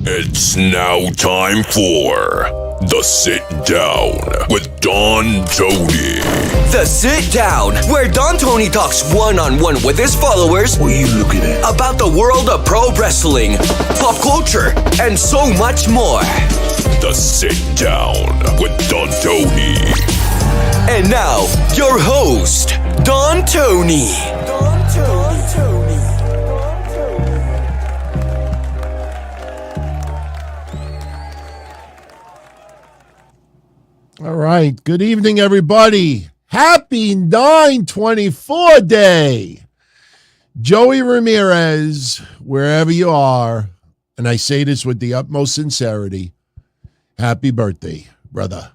It's now time for The Sit Down with Don Tony. The Sit Down, where Don Tony talks one-on-one with his followers. What are you looking at? About the world of pro wrestling, pop culture, and so much more. The Sit Down with Don Tony. And now, your host, Don Tony. All right. Good evening, everybody. Happy 9/24 day. Joey Ramirez, wherever you are, and I say this with the utmost sincerity, happy birthday, brother.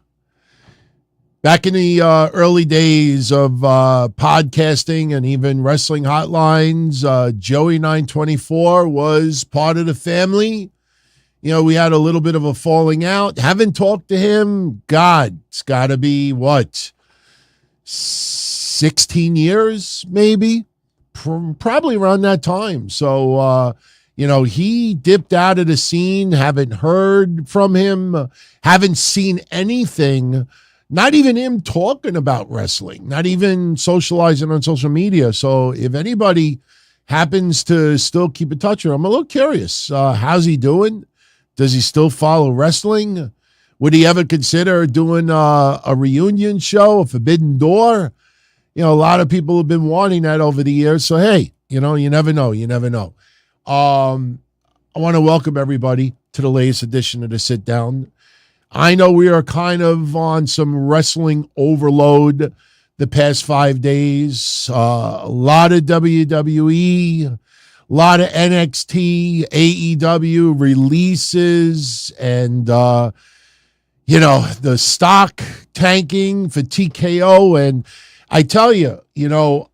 Back in the early days of podcasting and even wrestling hotlines, Joey 924 was part of the family. You know, we had a little bit of a falling out. Haven't talked to him. God, it's got to be, 16 years, maybe? Probably around that time. So, he dipped out of the scene. Haven't heard from him. Haven't seen anything. Not even him talking about wrestling. Not even socializing on social media. So if anybody happens to still keep in touch with him, I'm a little curious. How's he doing? Does he still follow wrestling? Would he ever consider doing a reunion show, a Forbidden Door? You know, a lot of people have been wanting that over the years. So, hey, you never know. You never know. I want to welcome everybody to the latest edition of The Sit Down. I know we are kind of on some wrestling overload the past 5 days. A lot of WWE, a lot of NXT, AEW releases, and, the stock tanking for TKO. And I tell you,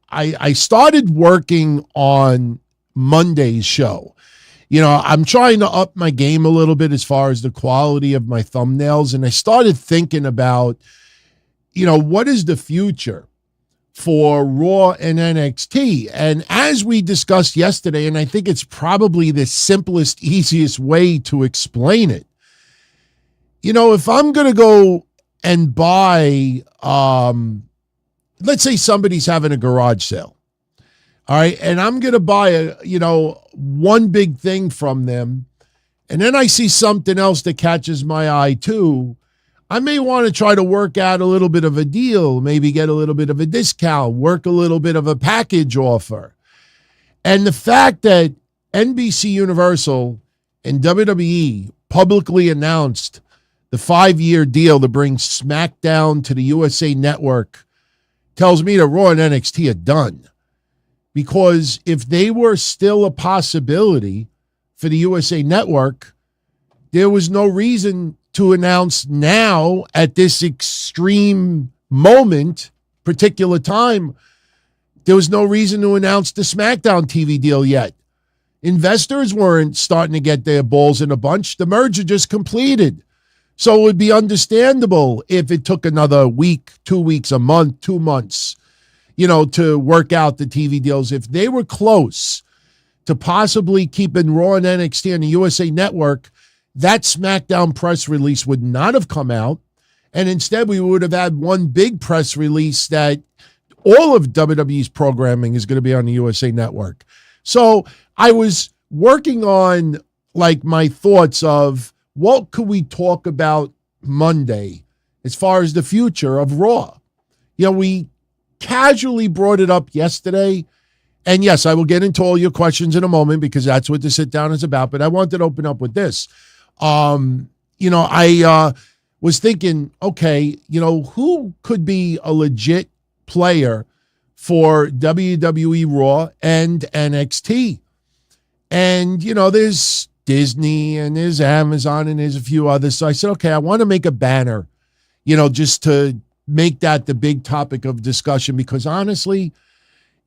I started working on Monday's show. I'm trying to up my game a little bit as far as the quality of my thumbnails. And I started thinking about, what is the future for Raw and NXT? And as we discussed yesterday, and I think it's probably the simplest, easiest way to explain it, if I'm going to go and buy, let's say somebody's having a garage sale, all right, and I'm going to buy one big thing from them, and then I see something else that catches my eye too, I may want to try to work out a little bit of a deal, maybe get a little bit of a discount, work a little bit of a package offer. And the fact that NBC Universal and WWE publicly announced the 5-year deal to bring SmackDown to the USA Network tells me that Raw and NXT are done. Because if they were still a possibility for the USA Network, there was no reason to announce now at this extreme moment, particular time, there was no reason to announce the SmackDown TV deal yet. Investors weren't starting to get their balls in a bunch. The merger just completed. So it would be understandable if it took another week, 2 weeks, a month, 2 months, to work out the TV deals. If they were close to possibly keeping Raw and NXT on the USA Network, that SmackDown press release would not have come out. And instead, we would have had one big press release that all of WWE's programming is going to be on the USA Network. So I was working on my thoughts of what could we talk about Monday as far as the future of Raw. We casually brought it up yesterday. And yes, I will get into all your questions in a moment because that's what the sit down is about. But I wanted to open up with this. I was thinking, okay, who could be a legit player for WWE Raw and NXT? And, there's Disney and there's Amazon and there's a few others. So I said, okay, I want to make a banner, just to make that the big topic of discussion, because honestly,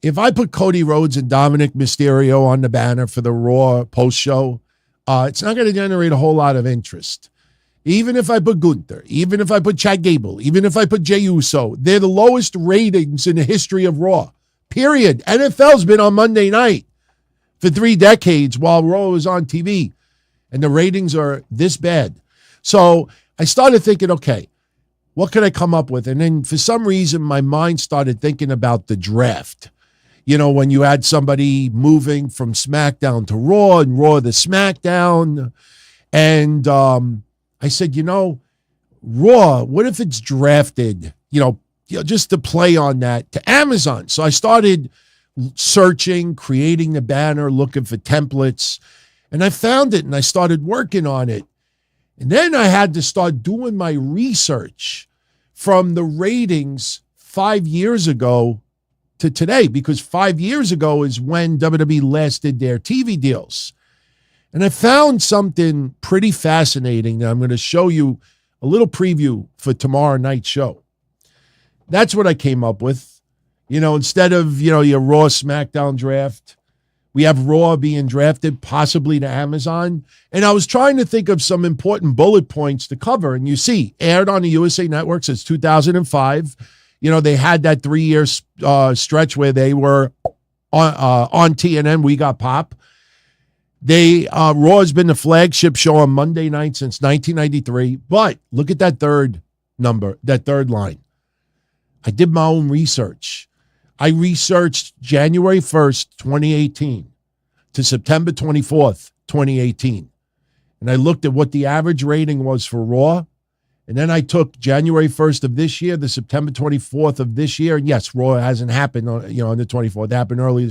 if I put Cody Rhodes and Dominic Mysterio on the banner for the Raw post show, it's not going to generate a whole lot of interest. Even if I put Gunther, even if I put Chad Gable, even if I put Jey Uso, they're the lowest ratings in the history of Raw. Period. NFL's been on Monday night for 3 decades while Raw was on TV. and the ratings are this bad. So I started thinking, okay, what could I come up with? And then for some reason, my mind started thinking about the draft. You know, when you had somebody moving from SmackDown to Raw and Raw to SmackDown. And I said, you know, Raw, what if it's drafted, just to play on that to Amazon? So I started searching, creating the banner, looking for templates, and I found it and I started working on it. And then I had to start doing my research from the ratings 5 years ago to today, because 5 years ago is when WWE last did their TV deals. And I found something pretty fascinating that I'm going to show you a little preview for tomorrow night's show. That's what I came up with. Instead of, your Raw SmackDown draft, we have Raw being drafted possibly to Amazon. And I was trying to think of some important bullet points to cover. And you see, aired on the USA Network since 2005. They had that 3-year stretch where they were on TNN. We got pop. Raw has been the flagship show on Monday night since 1993. But look at that third number, that third line. I did my own research. I researched January 1st, 2018 to September 24th, 2018. And I looked at what the average rating was for Raw. And then I took January 1st of this year, the September 24th of this year. And yes, Raw hasn't happened on the 24th. It happened early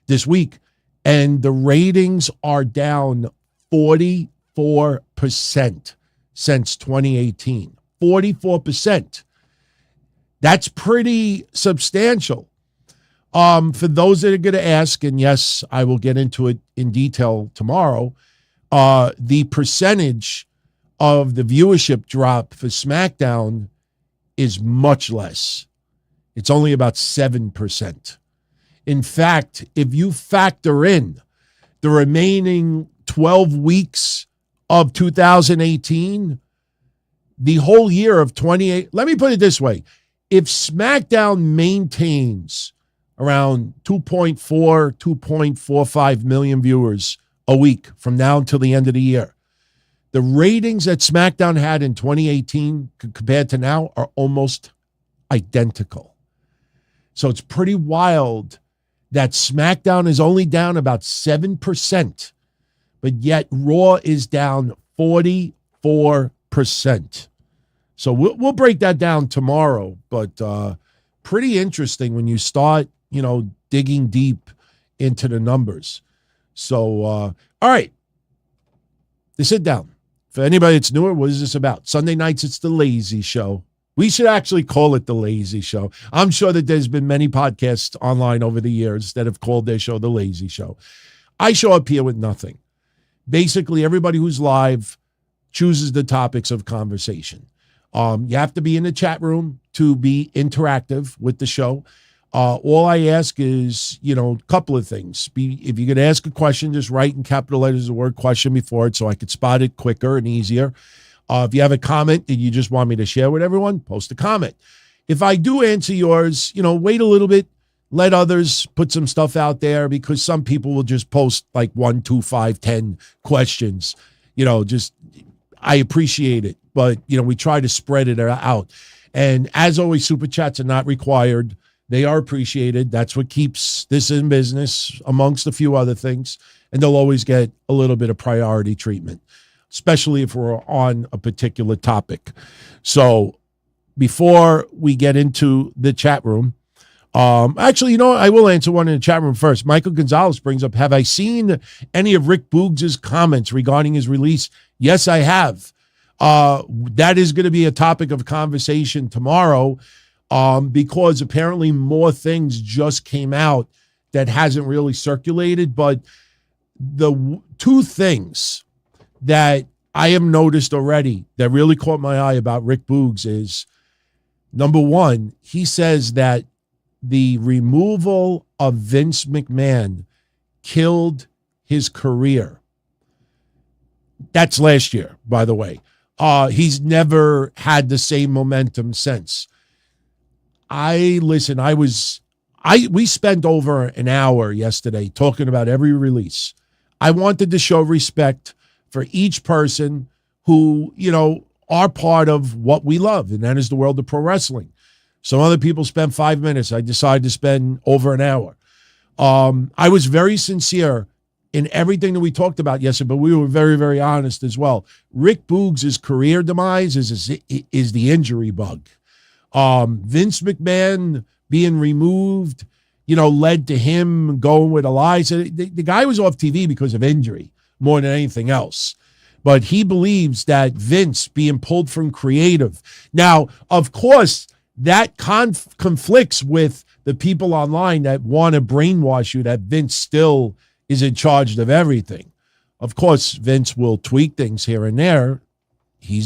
this week. And the ratings are down 44% since 2018. 44%. That's pretty substantial. For those that are going to ask, and yes, I will get into it in detail tomorrow, the percentage of the viewership drop for SmackDown is much less. It's only about 7%. In fact, if you factor in the remaining 12 weeks of 2018, the whole year of 28, let me put it this way. If SmackDown maintains around 2.4, 2.45 million viewers a week from now until the end of the year, the ratings that SmackDown had in 2018 compared to now are almost identical. So it's pretty wild that SmackDown is only down about 7%, but yet Raw is down 44%. So we'll break that down tomorrow, but pretty interesting when you start, digging deep into the numbers. So, all right, the sit down. For anybody that's newer, what is this about? Sunday nights, it's the Lazy Show. We should actually call it the Lazy Show. I'm sure that there's been many podcasts online over the years that have called their show the Lazy Show. I show up here with nothing. Basically, everybody who's live chooses the topics of conversation. You have to be in the chat room to be interactive with the show. All I ask is, a couple of things. If you're going to ask a question, just write in capital letters the word question before it so I could spot it quicker and easier. If you have a comment that you just want me to share with everyone, post a comment. If I do answer yours, wait a little bit, let others put some stuff out there, because some people will just post like 1, 2, 5, 10 questions. I appreciate it, but, we try to spread it out. And as always, super chats are not required. They are appreciated. That's what keeps this in business, amongst a few other things. And they'll always get a little bit of priority treatment, especially if we're on a particular topic. So before we get into the chat room, actually, I will answer one in the chat room first. Michael Gonzalez brings up, have I seen any of Rick Boogs' comments regarding his release? Yes, I have. That is going to be a topic of conversation tomorrow, because apparently more things just came out that hasn't really circulated. But the two things that I have noticed already that really caught my eye about Rick Boogs is, number one, he says that the removal of Vince McMahon killed his career. That's last year, by the way. He's never had the same momentum since. We spent over an hour yesterday talking about every release. I wanted to show respect for each person who, are part of what we love, and that is the world of pro wrestling. Some other people spend 5 minutes. I decided to spend over an hour. I was very sincere in everything that we talked about yesterday, but we were very, very honest as well. Rick Boogs' career demise is the injury bug. Vince McMahon being removed, led to him going with Eliza. The guy was off TV because of injury more than anything else. But he believes that Vince being pulled from creative. Now, of course, that conflicts with the people online that want to brainwash you that Vince still is in charge of everything. Of course, Vince will tweak things here and there.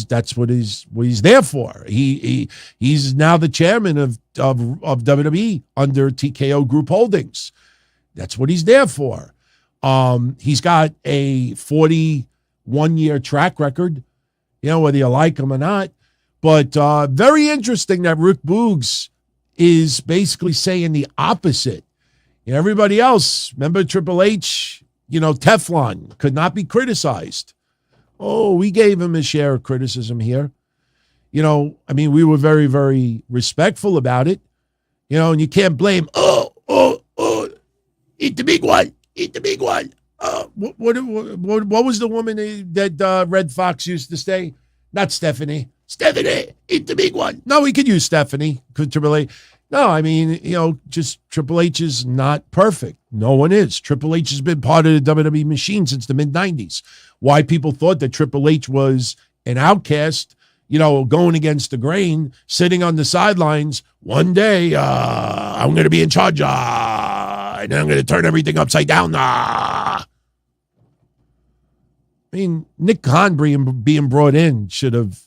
That's what he's there for. He's now the chairman of WWE under TKO Group Holdings. That's what he's there for. He's got a 41-year track record, whether you like him or not. But very interesting that Rick Boogs is basically saying the opposite. Everybody else, remember Triple H, Teflon, could not be criticized. Oh, we gave him a share of criticism here. We were very, very respectful about it. And you can't blame, eat the big one. What was the woman that Red Fox used to say? Not Stephanie. Stephanie, eat the big one. No, we could use Stephanie. Could Triple H? No, just Triple H is not perfect. No one is. Triple H has been part of the WWE machine since the mid-'90s. Why people thought that Triple H was an outcast, going against the grain, sitting on the sidelines. One day, I'm going to be in charge, and then I'm going to turn everything upside down. Nick Khan being brought in should have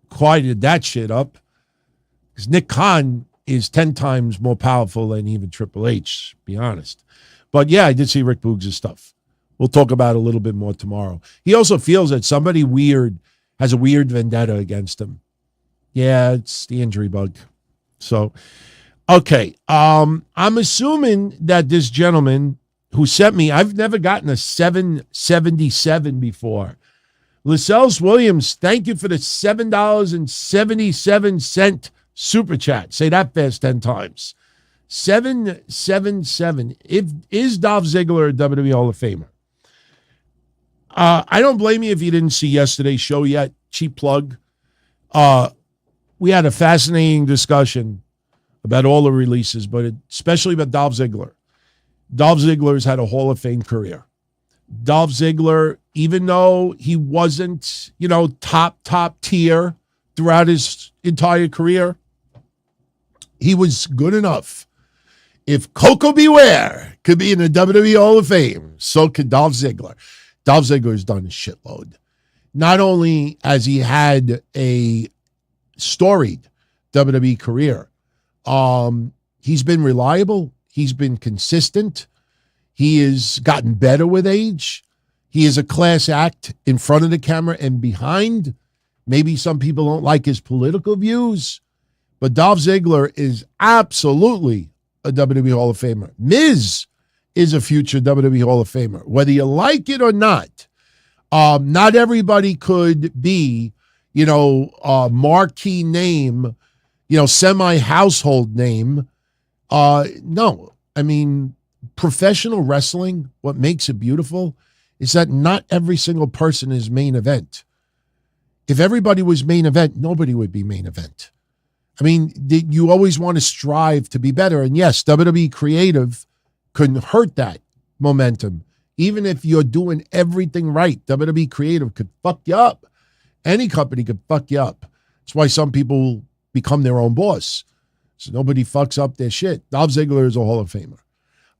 quieted that shit up, because Nick Khan is 10 times more powerful than even Triple H, to be honest. But yeah, I did see Rick Boogs' stuff. We'll talk about it a little bit more tomorrow. He also feels that somebody weird has a weird vendetta against him. Yeah, it's the injury bug. So, okay. I'm assuming that this gentleman who sent me, I've never gotten a 777 before. Lascelles Williams, thank you for the $7.77 super chat. Say that fast 10 times. 777. Is Dolph Ziggler a WWE Hall of Famer? I don't blame you if you didn't see yesterday's show yet. Cheap plug. We had a fascinating discussion about all the releases, but especially about Dolph Ziggler. Dolph Ziggler's had a Hall of Fame career. Dolph Ziggler, even though he wasn't, top tier throughout his entire career, he was good enough. If Coco Beware could be in the WWE Hall of Fame, so could Dolph Ziggler. Dolph Ziggler's done a shitload. Not only has he had a storied WWE career, he's been reliable. He's been consistent. He has gotten better with age. He is a class act in front of the camera and behind. Maybe some people don't like his political views, but Dolph Ziggler is absolutely a WWE Hall of Famer. Miz is a future WWE Hall of Famer. Whether you like it or not, not everybody could be, a marquee name, semi-household name. No, professional wrestling, what makes it beautiful is that not every single person is main event. If everybody was main event, nobody would be main event. You always want to strive to be better. And yes, WWE Creative couldn't hurt that momentum. Even if you're doing everything right, WWE Creative could fuck you up. Any company could fuck you up. That's why some people become their own boss. So nobody fucks up their shit. Dolph Ziggler is a Hall of Famer.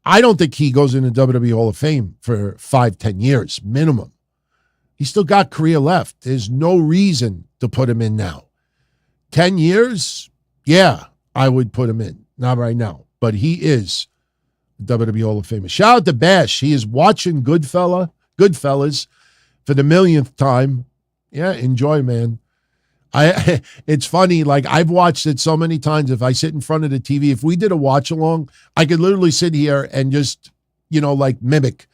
I don't think he goes into WWE Hall of Fame for 5-10 years minimum. He's still got career left. There's no reason to put him in now. 10 years? Yeah, I would put him in. Not right now. But he is a WWE Hall of Famer. Shout out to Bash. He is watching Goodfellas for the millionth time. Yeah, enjoy, man. It's funny, I've watched it so many times. If I sit in front of the TV, if we did a watch along, I could literally sit here and just, mimic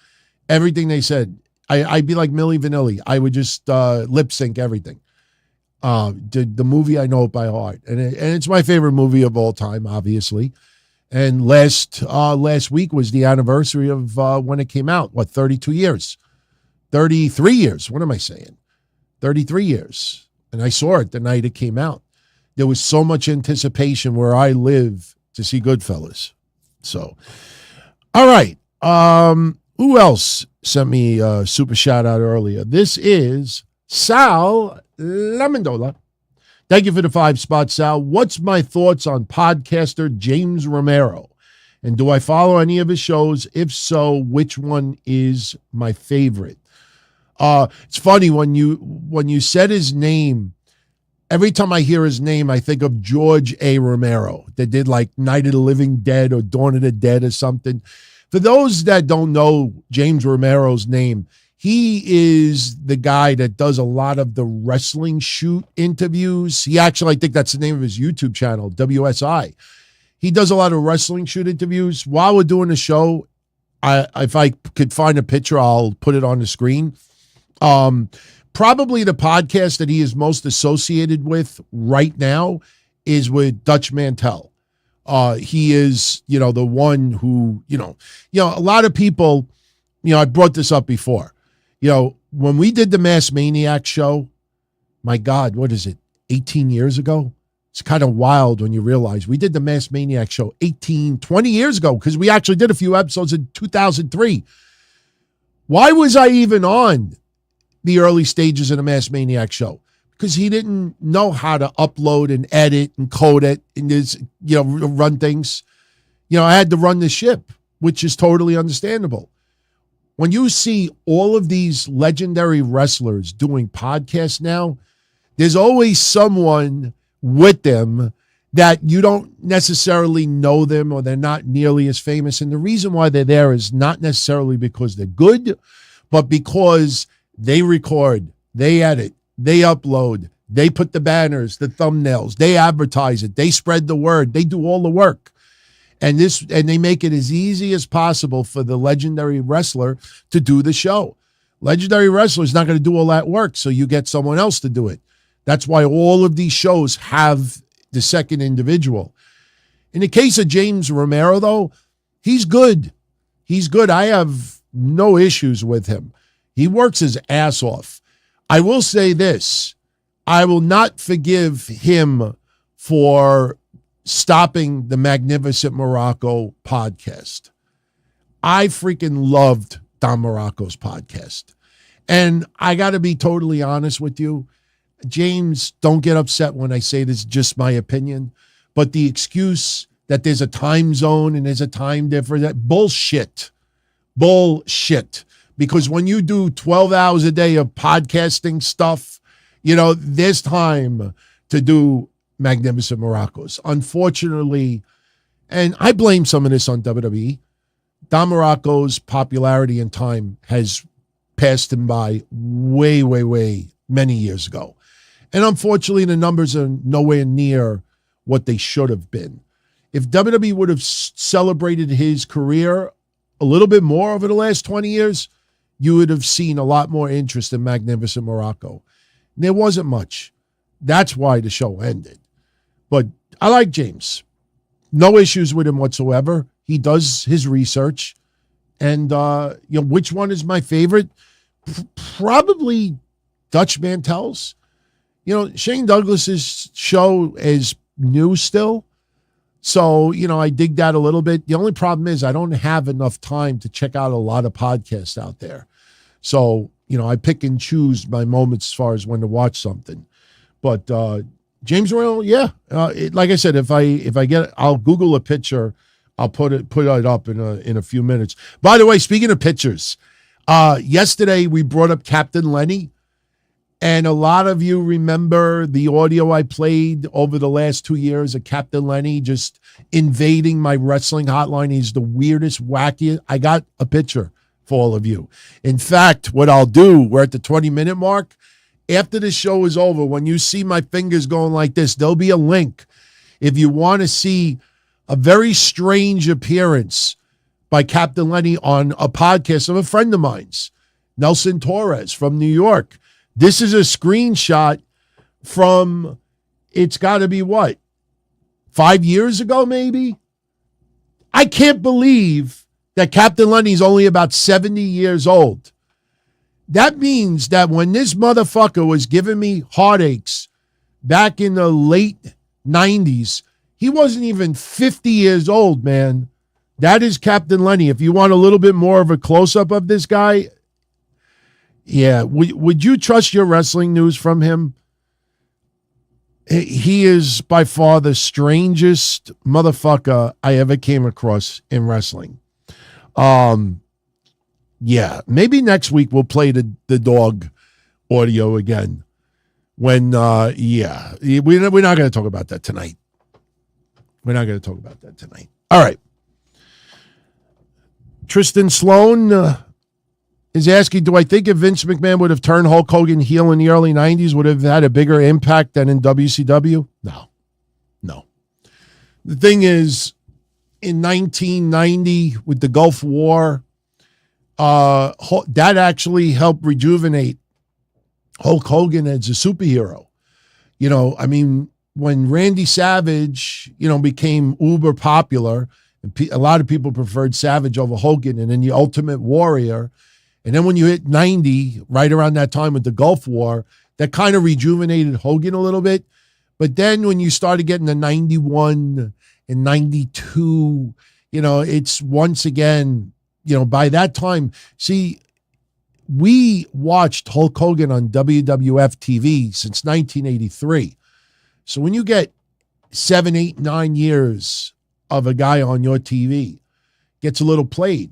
everything they said. I'd be like Milli Vanilli. I would just lip sync everything. The movie, I know it by heart. And it's my favorite movie of all time, obviously. And last week was the anniversary of when it came out. 32 years? 33 years. What am I saying? 33 years. And I saw it the night it came out. There was so much anticipation where I live to see Goodfellas. So, all right. Who else sent me a super shout out earlier? This is Sal Lamendola. Thank you for the 5 spots, Sal. What's my thoughts on podcaster James Romero? And do I follow any of his shows? If so, which one is my favorite? It's funny when you said his name. Every time I hear his name, I think of George A. Romero that did like Night of the Living Dead or Dawn of the Dead or something. For those that don't know James Romero's name, he is the guy that does a lot of the wrestling shoot interviews. He actually, I think that's the name of his YouTube channel, WSI. He does a lot of wrestling shoot interviews. While we're doing the show, if I could find a picture, I'll put it on the screen. Probably the podcast that he is most associated with right now is with Dutch Mantel. He is, the one who, a lot of people, I brought this up before. When we did the Mass Maniac show, my God, what is it, 18 years ago? It's kind of wild when you realize we did the Mass Maniac show 20 years ago, because we actually did a few episodes in 2003. Why was I even on the early stages of the Mass Maniac show? Because he didn't know how to upload and edit and code it and run things. I had to run the ship, which is totally understandable. When you see all of these legendary wrestlers doing podcasts now, there's always someone with them that you don't necessarily know them, or they're not nearly as famous. And the reason why they're there is not necessarily because they're good, but because they record, they edit, they upload, they put the banners, the thumbnails, they advertise it, they spread the word, they do all the work. And they make it as easy as possible for the legendary wrestler to do the show. Legendary wrestler is not going to do all that work, so you get someone else to do it. That's why all of these shows have the second individual. In the case of James Romero, though, he's good. He's good. I have no issues with him. He works his ass off. I will say this. I will not forgive him for stopping the Magnificent Morocco podcast. I freaking loved Don Morocco's podcast. And I got to be totally honest with you. James, don't get upset when I say this is just my opinion, but the excuse that there's a time zone and there's a time difference, that bullshit. Because when you do 12 hours a day of podcasting stuff, there's time to do Magnificent Moroccos. Unfortunately, and I blame some of this on WWE, Don Morocco's popularity and time has passed him by way, way, way many years ago. And unfortunately, the numbers are nowhere near what they should have been. If WWE would have celebrated his career a little bit more over the last 20 years, you would have seen a lot more interest in Magnificent Morocco. There wasn't much. That's why the show ended. But I like James. No issues with him whatsoever. He does his research. And, which one is my favorite? Probably Dutch Mantel's. Shane Douglas's show is new still. So, I dig that a little bit. The only problem is I don't have enough time to check out a lot of podcasts out there. So, I pick and choose my moments as far as when to watch something. But James Romero, yeah. Like I said, if I get it, I'll Google a picture. I'll put it up in a few minutes. By the way, speaking of pictures, yesterday we brought up Captain Lenny. And a lot of you remember the audio I played over the last 2 years of Captain Lenny just invading my wrestling hotline. He's the weirdest, wackiest. I got a picture for all of you. In fact, what I'll do, we're at the 20-minute mark. After the show is over, when you see my fingers going like this, there'll be a link. If you want to see a very strange appearance by Captain Lenny on a podcast of a friend of mine's. Nelson Torres from New York. This is a screenshot from, it's got to be what, 5 years ago maybe? I can't believe that Captain Lenny's only about 70 years old. That means that when this motherfucker was giving me heartaches back in the late 90s, he wasn't even 50 years old, man. That is Captain Lenny. If you want a little bit more of a close-up of this guy, yeah, would you trust your wrestling news from him? He is by far the strangest motherfucker I ever came across in wrestling. Yeah, maybe next week we'll play the dog audio again. When, yeah, we're not going to talk about that tonight. We're not going to talk about that tonight. All right. Tristan Sloan is asking, do I think if Vince McMahon would have turned Hulk Hogan heel in the early 90s, would have had a bigger impact than in WCW? No. The thing is, in 1990, with the Gulf War, that actually helped rejuvenate Hulk Hogan as a superhero. You know, I mean, when Randy Savage, you know, became uber popular, and a lot of people preferred Savage over Hogan, and then the Ultimate Warrior. And then when you hit 90, right around that time with the Gulf War, that kind of rejuvenated Hogan a little bit. But then when you started getting to 91 and 92, you know, it's once again, you know, by that time, see, we watched Hulk Hogan on WWF TV since 1983. So when you get 7, 8, 9 years of a guy on your TV, gets a little played.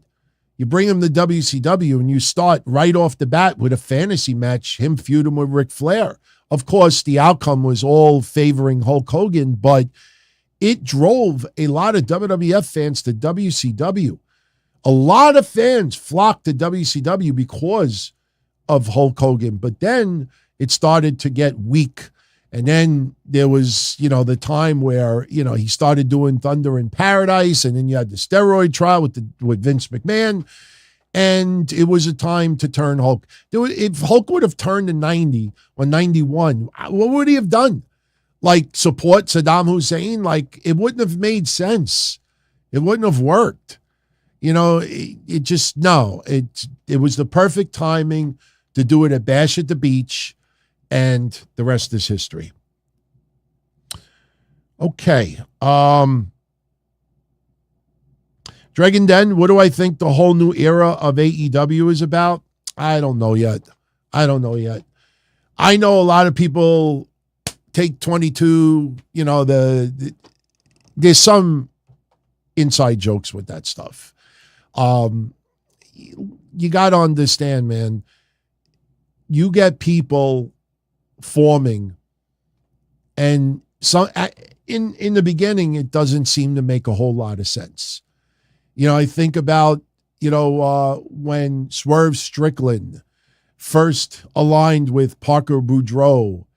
You bring him to WCW and you start right off the bat with a fantasy match, him feuding with Ric Flair. Of course, the outcome was all favoring Hulk Hogan, but it drove a lot of WWF fans to WCW. A lot of fans flocked to WCW because of Hulk Hogan, but then it started to get weak. And then there was, you know, the time where, you know, he started doing Thunder in Paradise, and then you had the steroid trial with Vince McMahon, and it was a time to turn Hulk. If Hulk would have turned in 90 or 91, what would he have done? Like support Saddam Hussein? Like, it wouldn't have made sense. It wouldn't have worked. You know, it just, no. It was the perfect timing to do it at Bash at the Beach, and the rest is history. Okay. Dragon Den, what do I think the whole new era of AEW is about? I don't know yet. I know a lot of people take 22, you know, there's some inside jokes with that stuff. You got to understand, man, you get people forming, and so in the beginning it doesn't seem to make a whole lot of sense. You know, I think about, you know, when Swerve Strickland first aligned with Parker Boudreaux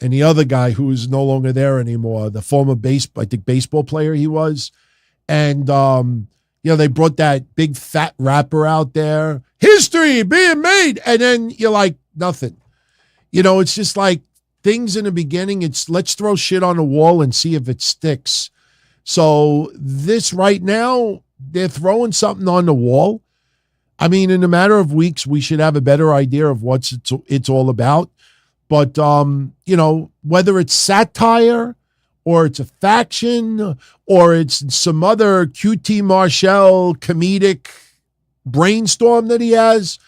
and the other guy who is no longer there anymore, the former baseball player he was, and you know, they brought that big fat rapper out there, history being made, and then you're like, nothing. You know, it's just like things in the beginning, it's let's throw shit on the wall and see if it sticks. So this right now, they're throwing something on the wall. I mean, in a matter of weeks, we should have a better idea of what it's all about. But, you know, whether it's satire or it's a faction or it's some other QT Marshall comedic brainstorm that he has,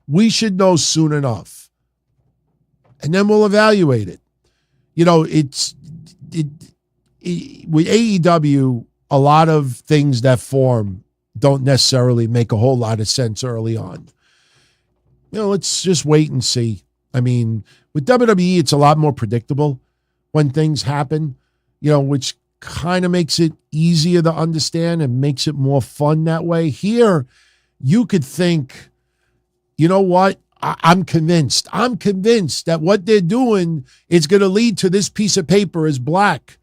we should know soon enough. And then we'll evaluate it. You know, with AEW, a lot of things that form don't necessarily make a whole lot of sense early on. You know, let's just wait and see. I mean, with WWE, it's a lot more predictable when things happen, you know, which kind of makes it easier to understand and makes it more fun that way. Here, you could think, you know what? I'm convinced that what they're doing is going to lead to this piece of paper is black.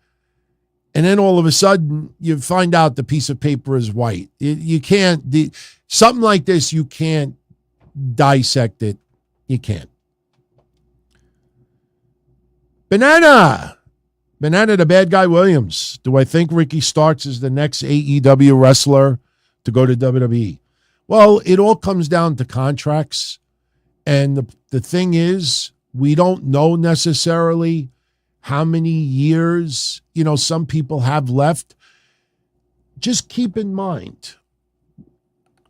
And then all of a sudden you find out the piece of paper is white. You can't, something like this, you can't dissect it. You can't. Banana, the bad guy Williams. Do I think Ricky Starks is the next AEW wrestler to go to WWE? Well, it all comes down to contracts. And the thing is, we don't know necessarily how many years, some people have left. Just keep in mind,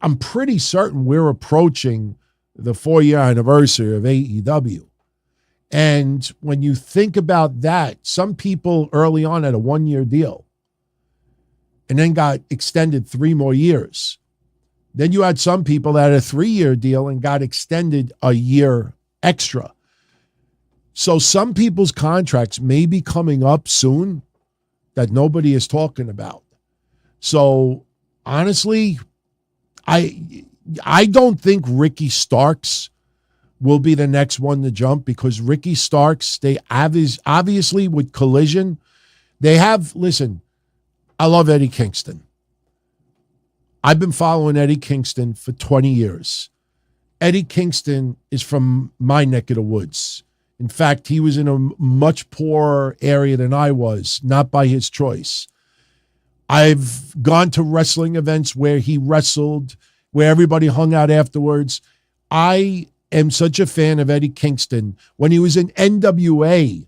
I'm pretty certain we're approaching the 4-year anniversary of AEW. And when you think about that, some people early on had a 1-year deal and then got extended 3 more years. Then you had some people that had a 3-year deal and got extended a year extra. So some people's contracts may be coming up soon that nobody is talking about. So honestly, I don't think Ricky Starks will be the next one to jump, because Ricky Starks, they obviously with Collision, listen, I love Eddie Kingston. I've been following Eddie Kingston for 20 years. Eddie Kingston is from my neck of the woods. In fact, he was in a much poorer area than I was, not by his choice. I've gone to wrestling events where he wrestled, where everybody hung out afterwards. I am such a fan of Eddie Kingston. When he was in NWA,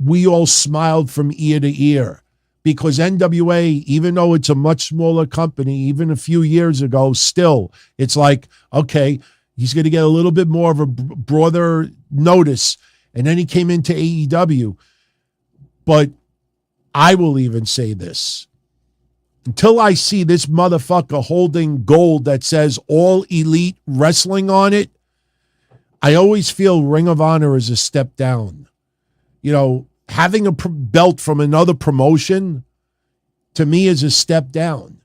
we all smiled from ear to ear, because NWA, even though it's a much smaller company, even a few years ago, still, it's like, okay, he's going to get a little bit more of a broader notice. And then he came into AEW. But I will even say this. Until I see this motherfucker holding gold that says All Elite Wrestling on it, I always feel Ring of Honor is a step down. Having a belt from another promotion, to me, is a step down.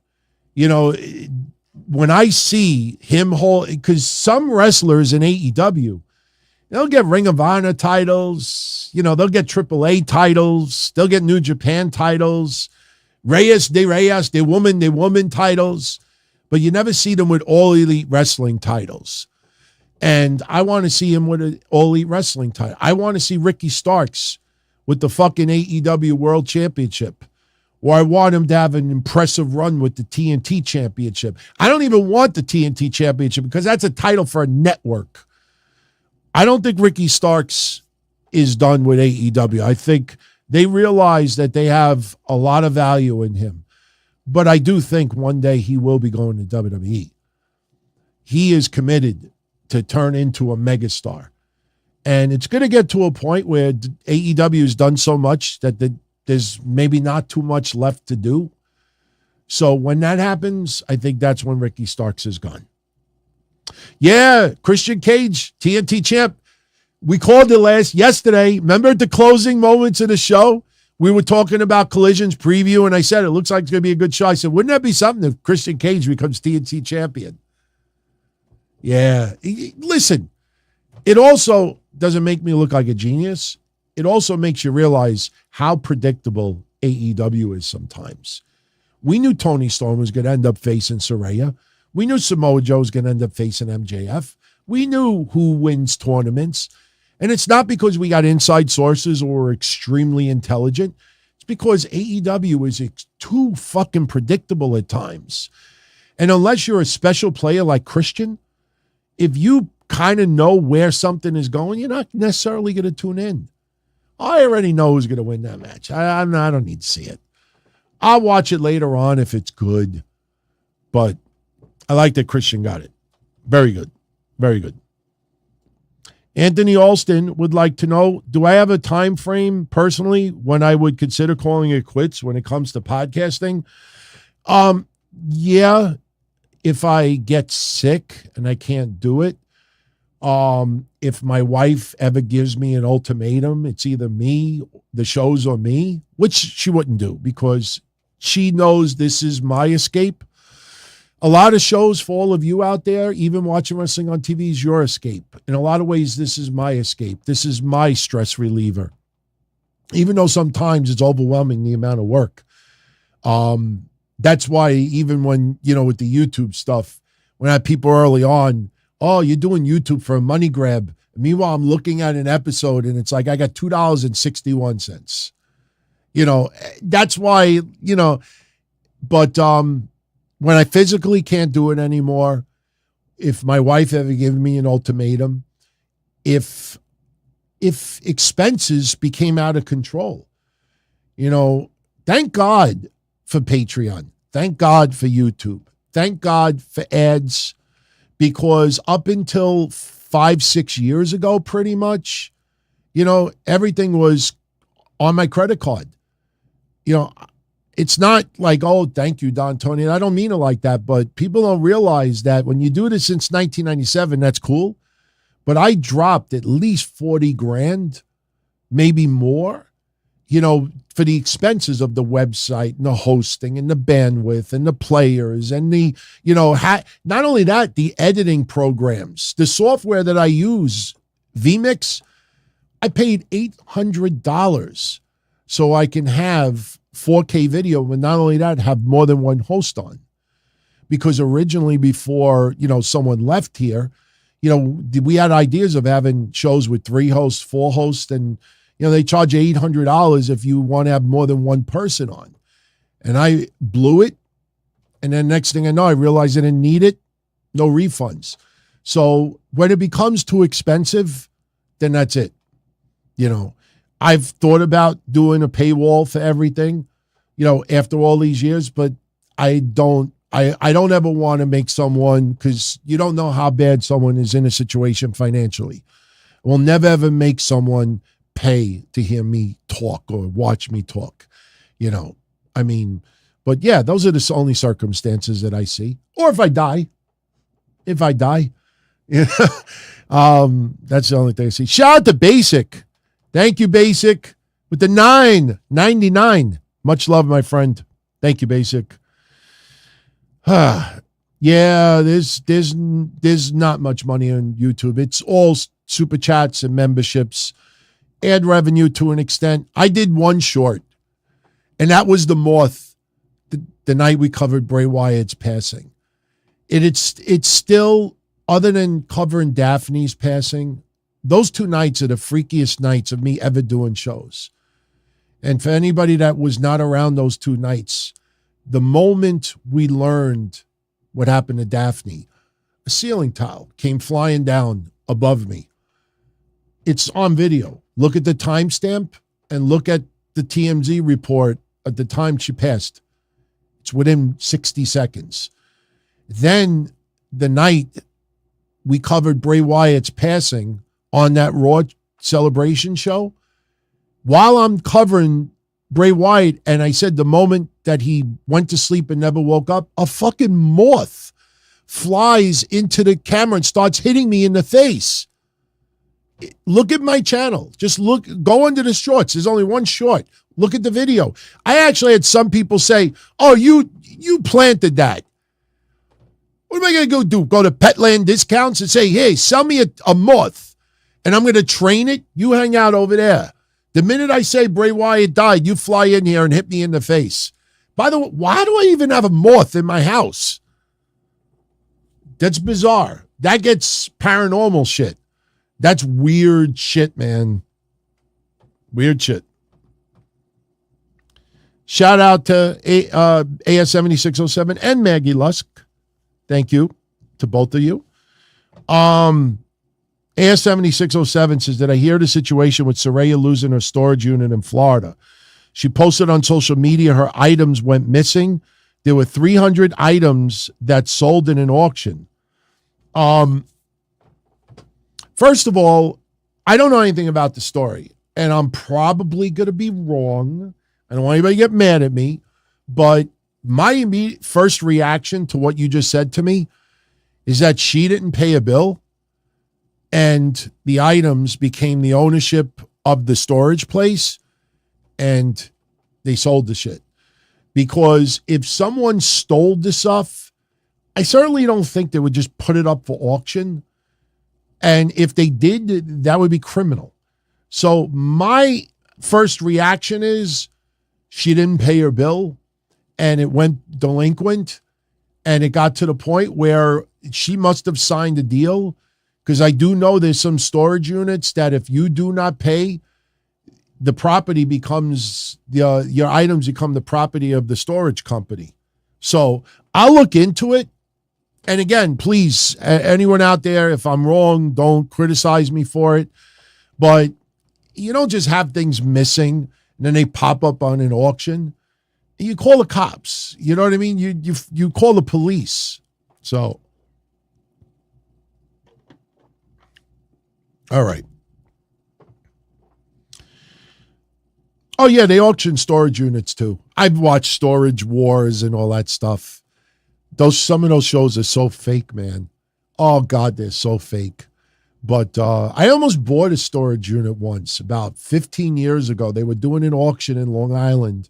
When I see him hold, because some wrestlers in AEW, they'll get Ring of Honor titles, they'll get AAA titles, they'll get New Japan titles, Reyes, de woman titles, but you never see them with All Elite Wrestling titles. And I want to see him with an All Elite Wrestling title. I want to see Ricky Starks with the fucking AEW World Championship. Or I want him to have an impressive run with the TNT Championship. I don't even want the TNT Championship, because that's a title for a network. I don't think Ricky Starks is done with AEW. I think they realize that they have a lot of value in him. But I do think one day he will be going to WWE. He is committed to turn into a megastar. And it's going to get to a point where AEW has done so much that there's maybe not too much left to do. So when that happens, I think that's when Ricky Starks is gone. Yeah, Christian Cage, TNT champ. We called it yesterday. Remember at the closing moments of the show? We were talking about Collision's preview, and I said, it looks like it's going to be a good show. I said, wouldn't that be something if Christian Cage becomes TNT champion? Yeah. Listen, it also doesn't make me look like a genius. It also makes you realize how predictable AEW is sometimes. We knew Tony Storm was going to end up facing Saraya. We knew Samoa Joe was going to end up facing MJF. We knew who wins tournaments. And it's not because we got inside sources or we're extremely intelligent. It's because AEW is too fucking predictable at times. And unless you're a special player like Christian, if you kind of know where something is going, you're not necessarily going to tune in. I already know who's going to win that match. I don't need to see it. I'll watch it later on if it's good. But I like that Christian got it. Very good. Very good. Anthony Alston would like to know, do I have a time frame personally when I would consider calling it quits when it comes to podcasting? Yeah, if I get sick and I can't do it. If my wife ever gives me an ultimatum, it's either me, the shows, or me, which she wouldn't do because she knows this is my escape. A lot of shows for all of you out there, even watching wrestling on TV, is your escape. In a lot of ways, this is my escape. This is my stress reliever. Even though sometimes it's overwhelming, the amount of work. That's why even when, with the YouTube stuff, when I had people early on oh, you're doing YouTube for a money grab. Meanwhile, I'm looking at an episode and it's like I got $2.61. That's why, but when I physically can't do it anymore, if my wife ever gave me an ultimatum, if expenses became out of control, thank God for Patreon. Thank God for YouTube. Thank God for ads, because up until 5-6 years ago, pretty much, everything was on my credit card. It's not like, oh, thank you, Don Tony. And I don't mean it like that, but people don't realize that when you do this since 1997, that's cool. But I dropped at least 40 grand, maybe more, for the expenses of the website and the hosting and the bandwidth and the players and the, not only that, the editing programs, the software that I use, vMix, I paid $800 so I can have 4K video, but not only that, have more than one host on. Because originally, before, someone left here, we had ideas of having shows with 3 hosts, 4 hosts, and, they charge $800 if you want to have more than one person on. And I blew it. And then next thing I know, I realized I didn't need it. No refunds. So when it becomes too expensive, then that's it. I've thought about doing a paywall for everything, after all these years, but I don't ever want to make someone, because you don't know how bad someone is in a situation financially. We'll never ever make someone pay to hear me talk or watch me talk, but yeah, those are the only circumstances that I see. Or if I die, that's the only thing I see. Shout out to Basic. Thank you, Basic, with the $9.99. Much love, my friend. Thank you, Basic. Yeah, there's not much money on YouTube. It's all super chats and memberships, ad revenue to an extent. I did one short, and that was the Moth, the night we covered Bray Wyatt's passing. It's still, other than covering Daphne's passing, those 2 nights are the freakiest nights of me ever doing shows. And for anybody that was not around those 2 nights, the moment we learned what happened to Daphne, a ceiling tile came flying down above me. It's on video. Look at the timestamp and look at the TMZ report at the time she passed. It's within 60 seconds. Then the night we covered Bray Wyatt's passing on that Raw celebration show, while I'm covering Bray Wyatt, and I said the moment that he went to sleep and never woke up, a fucking moth flies into the camera and starts hitting me in the face. Look at my channel. Just go under the shorts. There's only one short. Look at the video. I actually had some people say, oh, you planted that. What am I going to go do? Go to Petland Discounts and say, hey, sell me a moth, and I'm going to train it? You hang out over there. The minute I say Bray Wyatt died, you fly in here and hit me in the face. By the way, why do I even have a moth in my house? That's bizarre. That gets paranormal shit. That's weird shit, man. Weird shit. Shout out to AS7607 and Maggie Lusk. Thank you to both of you. AS7607 says, did I hear the situation with Saraya losing her storage unit in Florida? She posted on social media her items went missing. There were 300 items that sold in an auction. First of all, I don't know anything about the story, and I'm probably going to be wrong. I don't want anybody to get mad at me, but my immediate first reaction to what you just said to me is that she didn't pay a bill, and the items became the ownership of the storage place, and they sold the shit. Because if someone stole the stuff, I certainly don't think they would just put it up for auction. And if they did, that would be criminal. So my first reaction is she didn't pay her bill and it went delinquent, and it got to the point where she must have signed a deal, because I do know there's some storage units that if you do not pay, the property becomes, your items become the property of the storage company. So I'll look into it. And again, please, anyone out there, if I'm wrong, don't criticize me for it. But you don't just have things missing and then they pop up on an auction. You call the cops. You know what I mean? You call the police. So, all right. Oh, yeah, they auction storage units, too. I've watched Storage Wars and all that stuff. Some of those shows are so fake, man. Oh, God, they're so fake. But I almost bought a storage unit once, about 15 years ago. They were doing an auction in Long Island.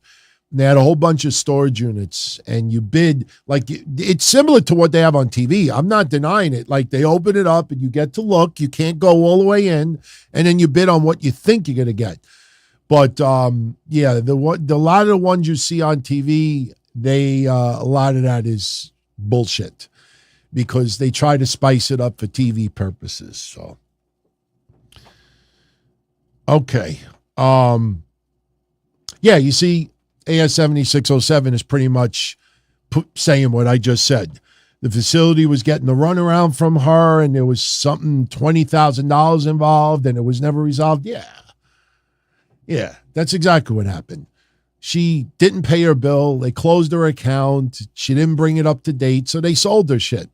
And they had a whole bunch of storage units, and you bid. Like, it's similar to what they have on TV. I'm not denying it. Like, they open it up, and you get to look. You can't go all the way in, and then you bid on what you think you're going to get. But yeah, the lot of the ones you see on TV, a lot of that is bullshit because they try to spice it up for TV purposes. So, okay, yeah, you see, AS7607 is pretty much saying what I just said. The facility was getting the runaround from her, and there was something $20,000 involved, and it was never resolved. Yeah, that's exactly what happened. She didn't pay her bill. They closed her account. She didn't bring it up to date, so they sold her shit.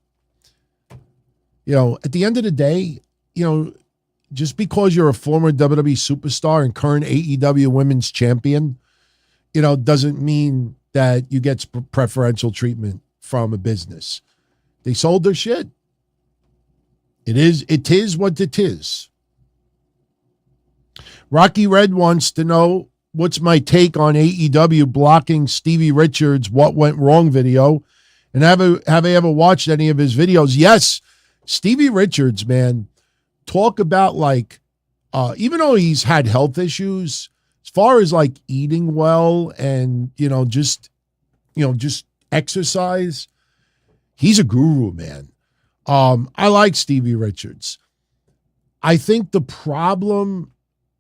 You know, at the end of the day, you know, just because you're a former WWE superstar and current AEW Women's Champion, you know, doesn't mean that you get preferential treatment from a business. They sold their shit. It is what it is. Rocky Red wants to know, what's my take on AEW blocking Stevie Richards' What Went Wrong video? And have I ever watched any of his videos? Yes. Stevie Richards, man, talk about like, even though he's had health issues, as far as like eating well and, just exercise, he's a guru, man. I like Stevie Richards. I think the problem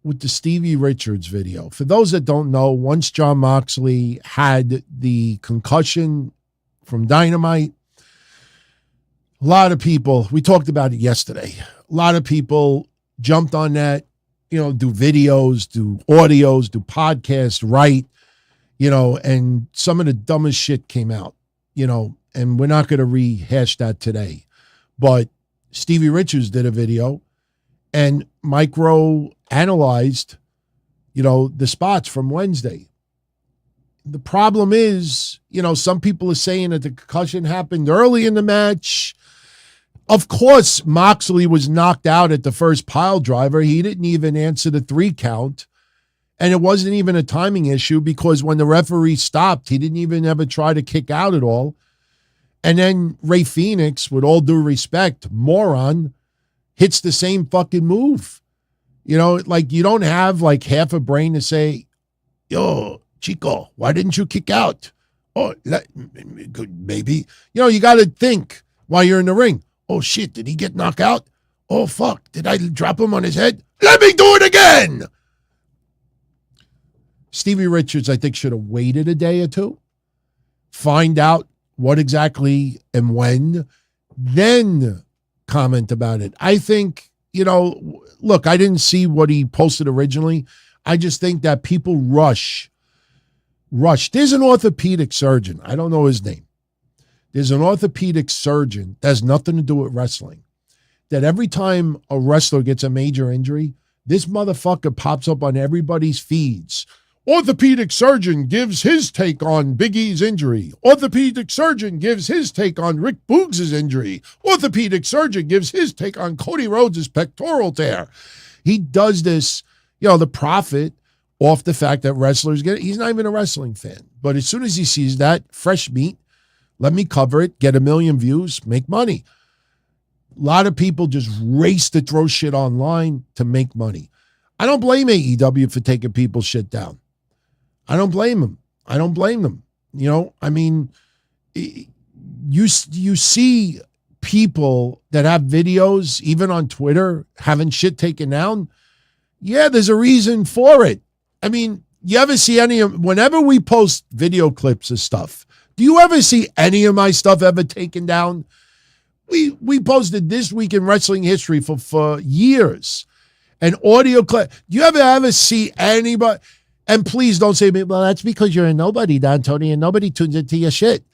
with the Stevie Richards video, for those that don't know, once Jon Moxley had the concussion from Dynamite, a lot of people, we talked about it yesterday, a lot of people jumped on that, do videos, do audios, do podcasts, write, and some of the dumbest shit came out, and we're not going to rehash that today. But Stevie Richards did a video and micro-analyzed, the spots from Wednesday. The problem is, some people are saying that the concussion happened early in the match. Of course, Moxley was knocked out at the first pile driver. He didn't even answer the 3 count. And it wasn't even a timing issue because when the referee stopped, he didn't even ever try to kick out at all. And then Ray Phoenix, with all due respect, moron, hits the same fucking move. Like you don't have like half a brain to say, yo, Chico, why didn't you kick out? Oh, maybe. You got to think while you're in the ring. Oh, shit, did he get knocked out? Oh, fuck, did I drop him on his head? Let me do it again. Stevie Richards, I think, should have waited a day or two, find out what exactly and when, then comment about it. I think, look, I didn't see what he posted originally. I just think that people rush. There's an orthopedic surgeon. I don't know his name. There's an orthopedic surgeon that has nothing to do with wrestling. That every time a wrestler gets a major injury, this motherfucker pops up on everybody's feeds. Orthopedic surgeon gives his take on Big E's injury. Orthopedic surgeon gives his take on Rick Boogs' injury. Orthopedic surgeon gives his take on Cody Rhodes' pectoral tear. He does this, the profit off the fact that wrestlers get it. He's not even a wrestling fan. But as soon as he sees that, fresh meat, let me cover it, get 1 million views, make money. A lot of people just race to throw shit online to make money. I don't blame AEW for taking people's shit down. I don't blame them. You see people that have videos, even on Twitter, having shit taken down, yeah, there's a reason for it. I mean, you ever see whenever we post video clips of stuff, do you ever see any of my stuff ever taken down? We posted This Week in Wrestling History for years. An audio clip. Do you ever see anybody? And please don't say to me, well, that's because you're a nobody, Don Tony, and nobody tunes into your shit.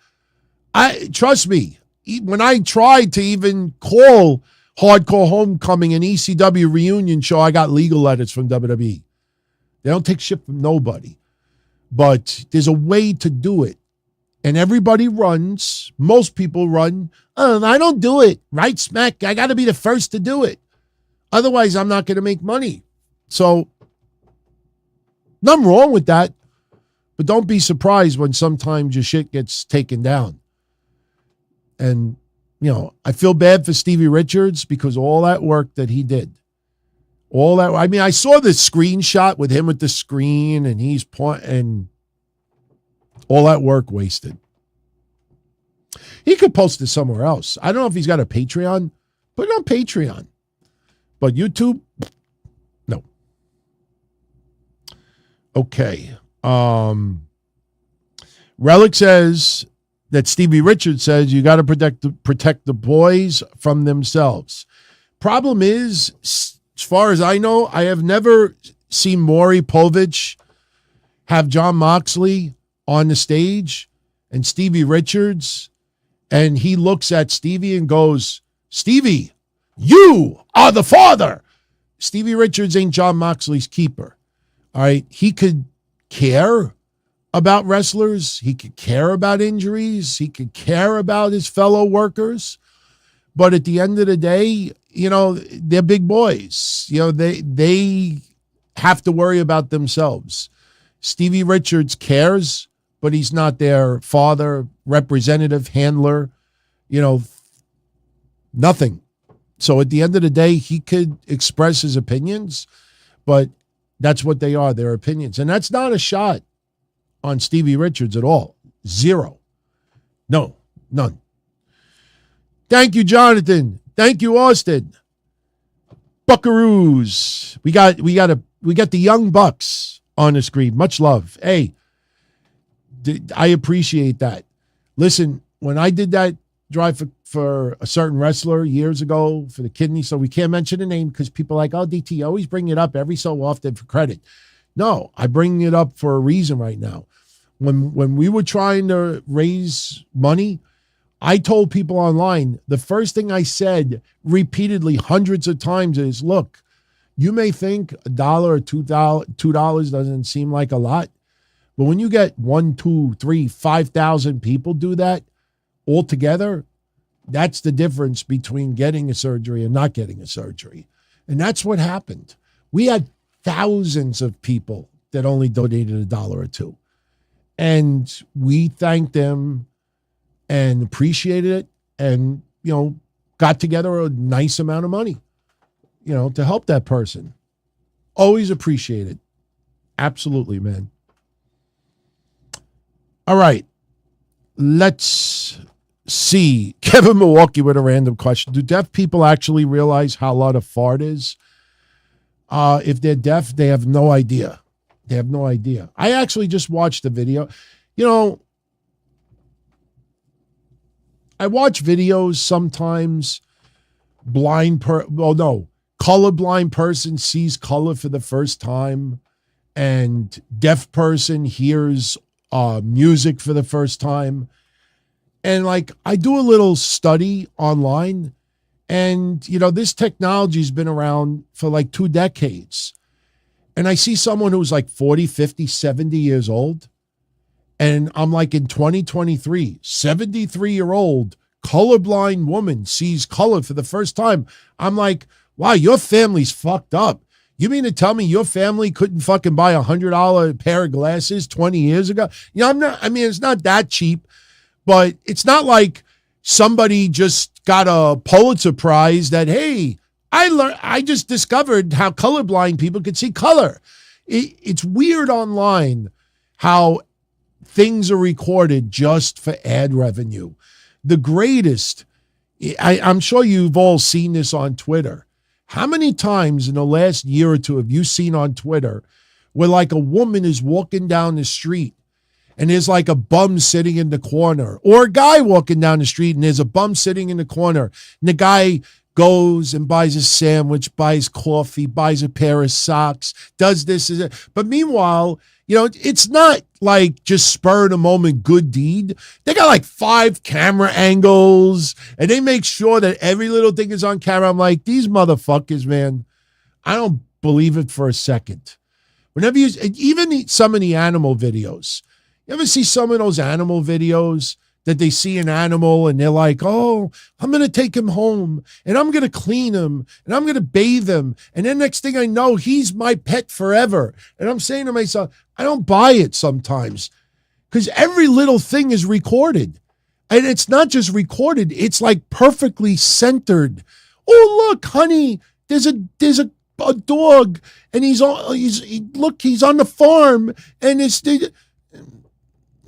Trust me, when I tried to even call Hardcore Homecoming an ECW reunion show, I got legal letters from WWE. They don't take shit from nobody. But there's a way to do it. And everybody runs. Most people run. I don't do it. Right smack. I got to be the first to do it. Otherwise, I'm not going to make money. So, nothing wrong with that. But don't be surprised when sometimes your shit gets taken down. And, I feel bad for Stevie Richards because all that work that he did. I saw the screenshot with him with the screen and he's pointing. All that work wasted. He could post it somewhere else. I don't know if he's got a Patreon. Put it on Patreon. But YouTube, no. Okay. Relic says that Stevie Richards says you got to protect the boys from themselves. Problem is, as far as I know, I have never seen Maury Povich have Jon Moxley on the stage and Stevie Richards, and he looks at Stevie and goes, Stevie, you are the father. Stevie Richards ain't Jon Moxley's keeper. All right. He could care about wrestlers. He could care about injuries. He could care about his fellow workers. But at the end of the day, they're big boys. They have to worry about themselves. Stevie Richards cares, but he's not their father, representative, handler, nothing. So at the end of the day, he could express his opinions, but that's what they are, their opinions. And that's not a shot on Stevie Richards at all. Zero. No, none. Thank you, Jonathan. Thank you, Austin. Buckaroos. We got the Young Bucks on the screen. Much love. Hey, I appreciate that. Listen, when I did that drive for a certain wrestler years ago for the kidney, so we can't mention the name because people are like, oh, DT, always bring it up every so often for credit. No, I bring it up for a reason right now. When we were trying to raise money, I told people online, the first thing I said repeatedly hundreds of times is, look, you may think $1 or $2 doesn't seem like a lot, but when you get 1, 2, 3, 5,000 people do that all together, that's the difference between getting a surgery and not getting a surgery. And that's what happened. We had thousands of people that only donated $1 or $2. And we thanked them and appreciated it and, got together a nice amount of money, to help that person. Always appreciate it. Absolutely, man. All right. Let's see. Kevin Milwaukee with a random question. Do deaf people actually realize how loud a fart is? If they're deaf, they have no idea. They have no idea. I actually just watched the video. I watch videos sometimes. Colorblind person sees color for the first time, and deaf person hears music for the first time. And I do a little study online, and this technology's been around for 2 decades. And I see someone who's 40, 50, 70 years old. And I'm in 2023, 73-year-old colorblind woman sees color for the first time. I'm like, wow, your family's fucked up. You mean to tell me your family couldn't fucking buy $100 pair of glasses 20 years ago? It's not that cheap, but it's not like somebody just got a Pulitzer Prize that, hey, I just discovered how colorblind people could see color. It's weird online how things are recorded just for ad revenue. The greatest, I'm sure you've all seen this on Twitter. How many times in the last year or two have you seen on Twitter where like a woman is walking down the street and there's like a bum sitting in the corner, or a guy walking down the street and there's a bum sitting in the corner, and the guy goes and buys a sandwich, buys coffee, buys a pair of socks, does this. But meanwhile, it's not like just spur of the moment good deed. They got like 5 camera angles and they make sure that every little thing is on camera. I'm like, these motherfuckers, man, I don't believe it for a second. Whenever even some of the animal videos, you ever see some of those animal videos that they see an animal and they're like, oh, I'm going to take him home and I'm going to clean him and I'm going to bathe him. And then next thing I know, he's my pet forever. And I'm saying to myself, I don't buy it sometimes because every little thing is recorded. And it's not just recorded. It's like perfectly centered. Oh, look, honey, there's a dog and he's on the farm and it's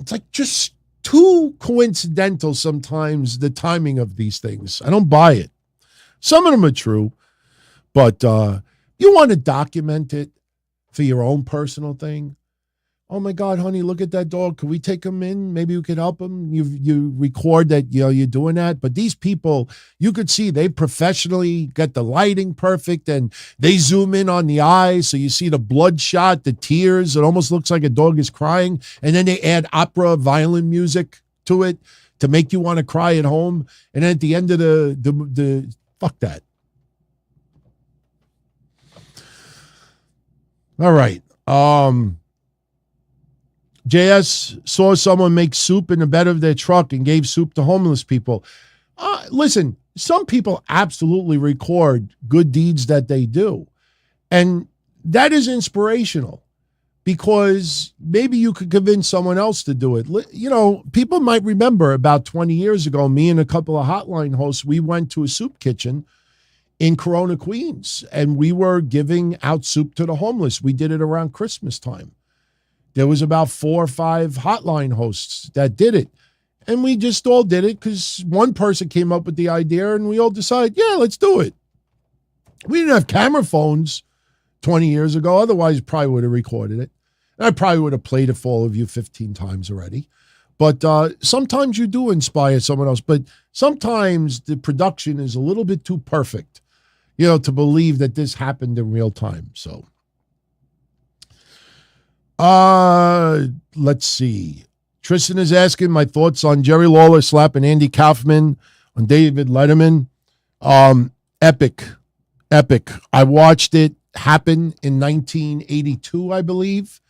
like just too coincidental sometimes, the timing of these things. I don't buy it. Some of them are true, but you want to document it for your own personal thing. Oh my God, honey, look at that dog. Can we take him in? Maybe we could help him. You record that, you're doing that. But these people, you could see they professionally get the lighting perfect and they zoom in on the eyes. So you see the bloodshot, the tears. It almost looks like a dog is crying. And then they add opera violin music to it to make you want to cry at home. And then at the end of the fuck that. All right. JS saw someone make soup in the bed of their truck and gave soup to homeless people. Listen, some people absolutely record good deeds that they do. And that is inspirational because maybe you could convince someone else to do it. People might remember about 20 years ago, me and a couple of hotline hosts, we went to a soup kitchen in Corona, Queens, and we were giving out soup to the homeless. We did it around Christmas time. There was about 4 or 5 hotline hosts that did it. And we just all did it because one person came up with the idea and we all decided, yeah, let's do it. We didn't have camera phones 20 years ago. Otherwise, probably would have recorded it. And I probably would have played it for all of you 15 times already. But sometimes you do inspire someone else. But sometimes the production is a little bit too perfect, to believe that this happened in real time. So. Let's see. Tristan is asking my thoughts on Jerry Lawler slapping Andy Kaufman on David Letterman. Epic. I watched it happen in 1982, I believe.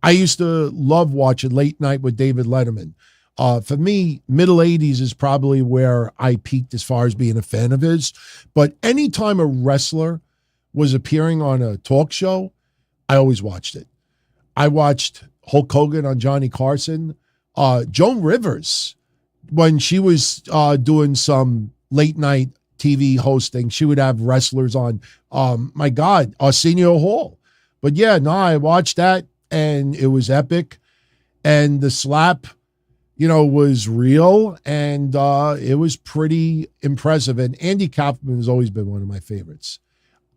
I used to love watching Late Night with David Letterman. For me, middle 80s is probably where I peaked as far as being a fan of his. But anytime a wrestler was appearing on a talk show, I always watched it. I watched Hulk Hogan on Johnny Carson. Joan Rivers, when she was doing some late night TV hosting, she would have wrestlers on. My God, Arsenio Hall. But yeah, no, I watched that and it was epic. And the slap, was real and it was pretty impressive. And Andy Kaufman has always been one of my favorites.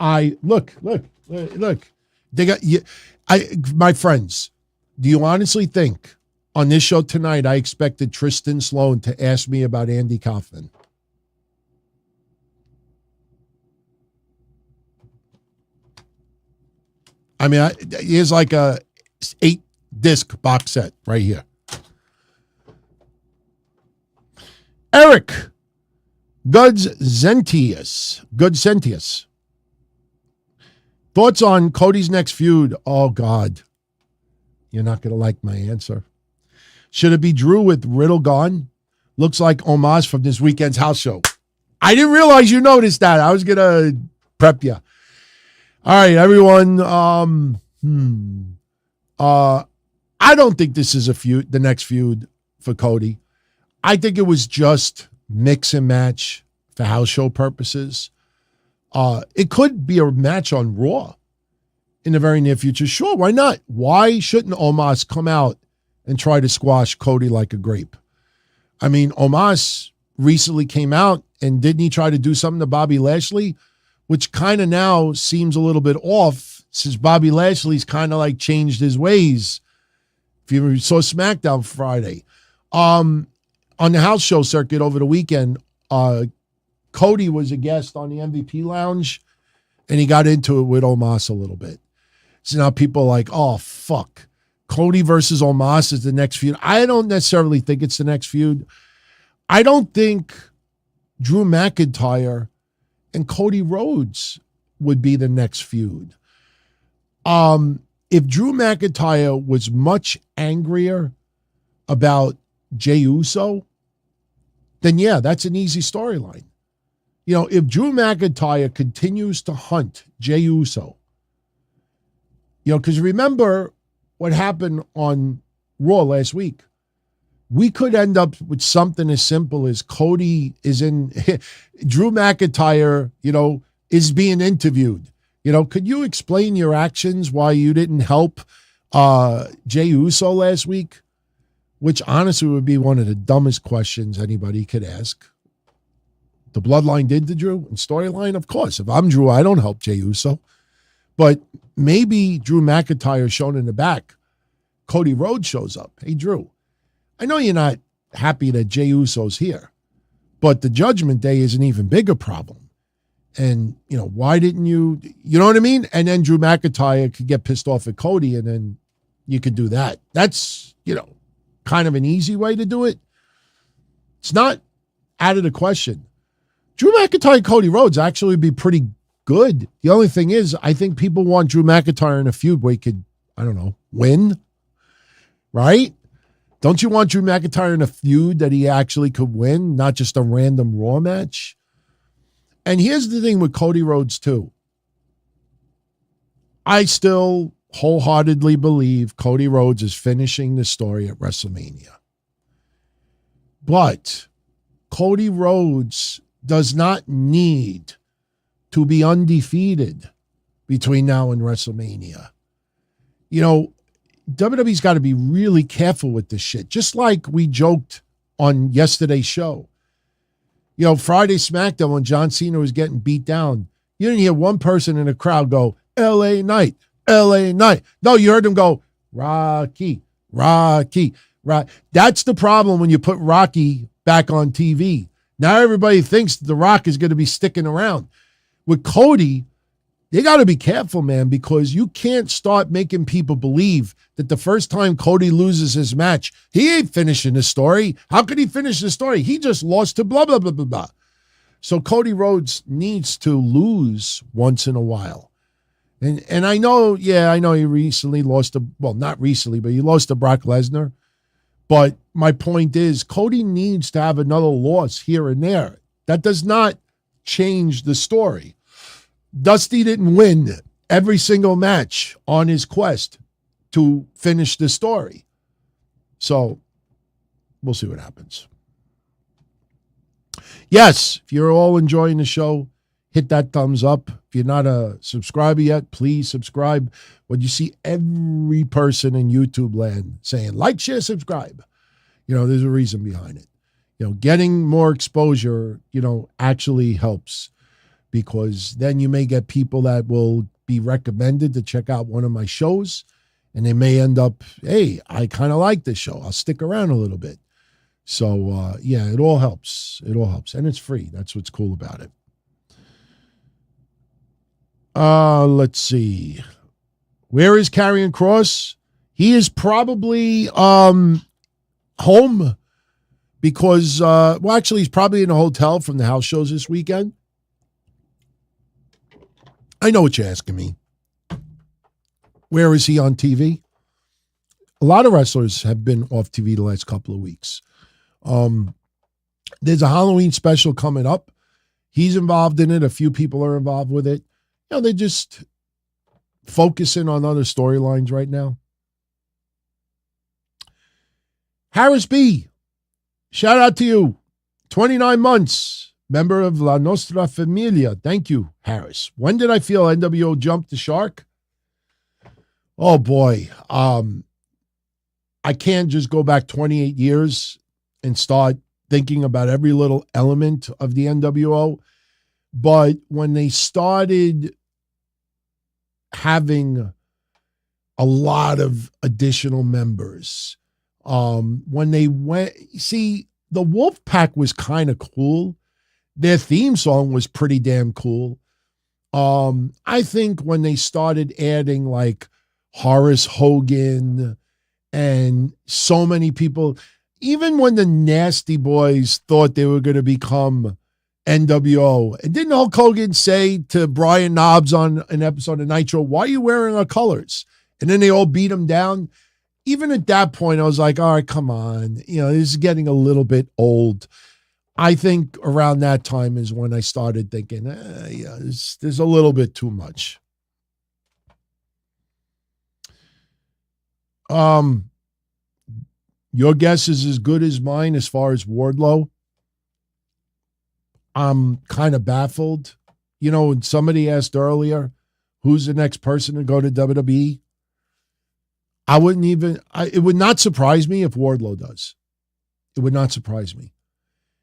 Look. They got you. My friends, do you honestly think on this show tonight I expected Tristan Sloan to ask me about Andy Kaufman? I mean, here's like a 8-disc box set right here. Eric Goodsentius. Thoughts on Cody's next feud? Oh, God. You're not going to like my answer. Should it be Drew with Riddle gone? Looks like Omos from this weekend's house show. I didn't realize you noticed that. I was going to prep you. All right, everyone. I don't think this is the next feud for Cody. I think it was just mix and match for house show purposes. It could be a match on Raw in the very near future. Sure, why not? Why shouldn't Omos come out and try to squash Cody like a grape? I mean, Omos recently came out And didn't he try to do something to Bobby Lashley, which kind of now seems a little bit off since Bobby Lashley's kind of like changed his ways. If you saw SmackDown Friday, on the house show circuit over the weekend, Cody was a guest on the MVP Lounge, and he got into it with Omos a little bit. So now people are like, oh, fuck. Cody versus Omos is the next feud. I don't necessarily think it's the next feud. I don't think Drew McIntyre and Cody Rhodes would be the next feud. If Drew McIntyre was much angrier about Jey Uso, then yeah, that's an easy storyline. You know, if Drew McIntyre continues to hunt Jey Uso, you know, because remember what happened on Raw last week. We could end up with something as simple as Cody is in, Drew McIntyre, you know, is being interviewed. You know, could you explain your actions, why you didn't help Jey Uso last week? Which honestly would be one of the dumbest questions anybody could ask. The bloodline did to Drew and storyline, of course. If I'm Drew, I don't help Jey Uso. But maybe Drew McIntyre shown in the back. Cody Rhodes shows up. Hey, Drew, I know you're not happy that Jey Uso's here, but the Judgment Day is an even bigger problem. And, you know, why didn't you know what I mean? And then Drew McIntyre could get pissed off at Cody, and then you could do that. That's, you know, kind of an easy way to do it. It's not out of the question. Drew McIntyre and Cody Rhodes actually would be pretty good. The only thing is, I think people want Drew McIntyre in a feud where he could, I don't know, win, right? Don't you want Drew McIntyre in a feud that he actually could win, not just a random Raw match? And here's the thing with Cody Rhodes, too. I still wholeheartedly believe Cody Rhodes is finishing the story at WrestleMania. But Cody Rhodes does not need to be undefeated between now and WrestleMania. You know, WWE's got to be really careful with this shit. Just like we joked on yesterday's show. You know, Friday SmackDown when John Cena was getting beat down, you didn't hear one person in the crowd go, LA Knight, LA Knight. No, you heard them go, Rocky, Rocky, Rocky. That's the problem when you put Rocky back on TV. Now everybody thinks The Rock is going to be sticking around. With Cody, they got to be careful, man, because you can't start making people believe that the first time Cody loses his match, he ain't finishing the story. How could he finish the story? He just lost to blah, blah, blah, blah, blah. So Cody Rhodes needs to lose once in a while. And I know he recently lost to, well, not recently, but he lost to Brock Lesnar. But my point is, Cody needs to have another loss here and there. That does not change the story. Dusty didn't win every single match on his quest to finish the story. So we'll see what happens. Yes, if you're all enjoying the show, hit that thumbs up. If you're not a subscriber yet, please subscribe. When you see every person in YouTube land saying like, share, subscribe, you know, there's a reason behind it. You know, getting more exposure, you know, actually helps, because then you may get people that will be recommended to check out one of my shows, and they may end up, hey, I kind of like this show. I'll stick around a little bit. So, yeah, it all helps. It all helps. And it's free. That's what's cool about it. Let's see. Where is Karrion Kross? He is probably home because, well, actually, he's probably in a hotel from the house shows this weekend. I know what you're asking me. Where is he on TV? A lot of wrestlers have been off TV the last couple of weeks. There's a Halloween special coming up. He's involved in it. A few people are involved with it. You know, they're just focusing on other storylines right now. Harris B, shout out to you. 29 months. Member of La Nostra Familia. Thank you, Harris. When did I feel NWO jumped the shark? Oh, boy. I can't just go back 28 years and start thinking about every little element of the NWO. But when they started having a lot of additional members, when they went, see, the Wolfpack was kind of cool. Their theme song was pretty damn cool. I think when they started adding like Horace Hogan and so many people, even when the Nasty Boys thought they were going to become NWO, and didn't Hulk Hogan say to Brian Knobbs on an episode of Nitro, "Why are you wearing our colors?" And then they all beat him down. Even at that point, I was like, all right, come on. You know, this is getting a little bit old. I think around that time is when I started thinking, yeah, there's a little bit too much. Your guess is as good as mine as far as Wardlow. I'm kind of baffled. You know, when somebody asked earlier, who's the next person to go to WWE? It would not surprise me if Wardlow does. It would not surprise me.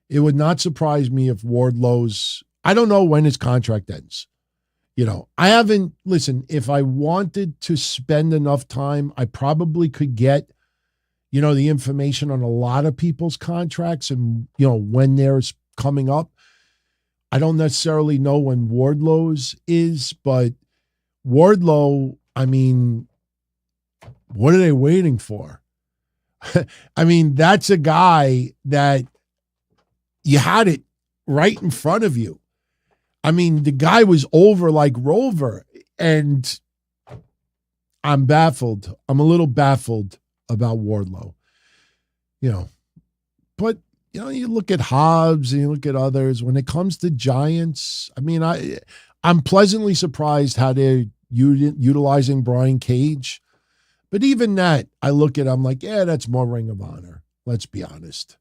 It would not surprise me if Wardlow's, I don't know when his contract ends. You know, listen, if I wanted to spend enough time, I probably could get, you know, the information on a lot of people's contracts and, you know, when theirs coming up. I don't necessarily know when Wardlow's is, but Wardlow, I mean, what are they waiting for? I mean, that's a guy that you had it right in front of you. I mean, the guy was over like Rover, and I'm baffled. I'm a little baffled about Wardlow, you know, but you know, you look at Hobbs and you look at others. When it comes to Giants, I mean, I'm pleasantly surprised how they're utilizing Brian Cage. But even that, I look at, I'm like, yeah, that's more Ring of Honor. Let's be honest.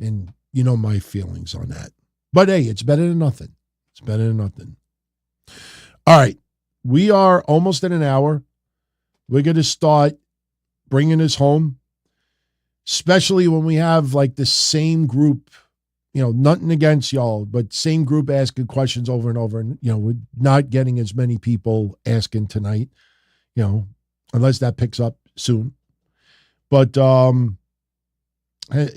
And you know my feelings on that. But hey, it's better than nothing. It's better than nothing. All right. We are almost at an hour. We're going to start bringing this home, especially when we have like the same group, you know, nothing against y'all, but same group asking questions over and over. And, you know, we're not getting as many people asking tonight, you know, unless that picks up soon. But,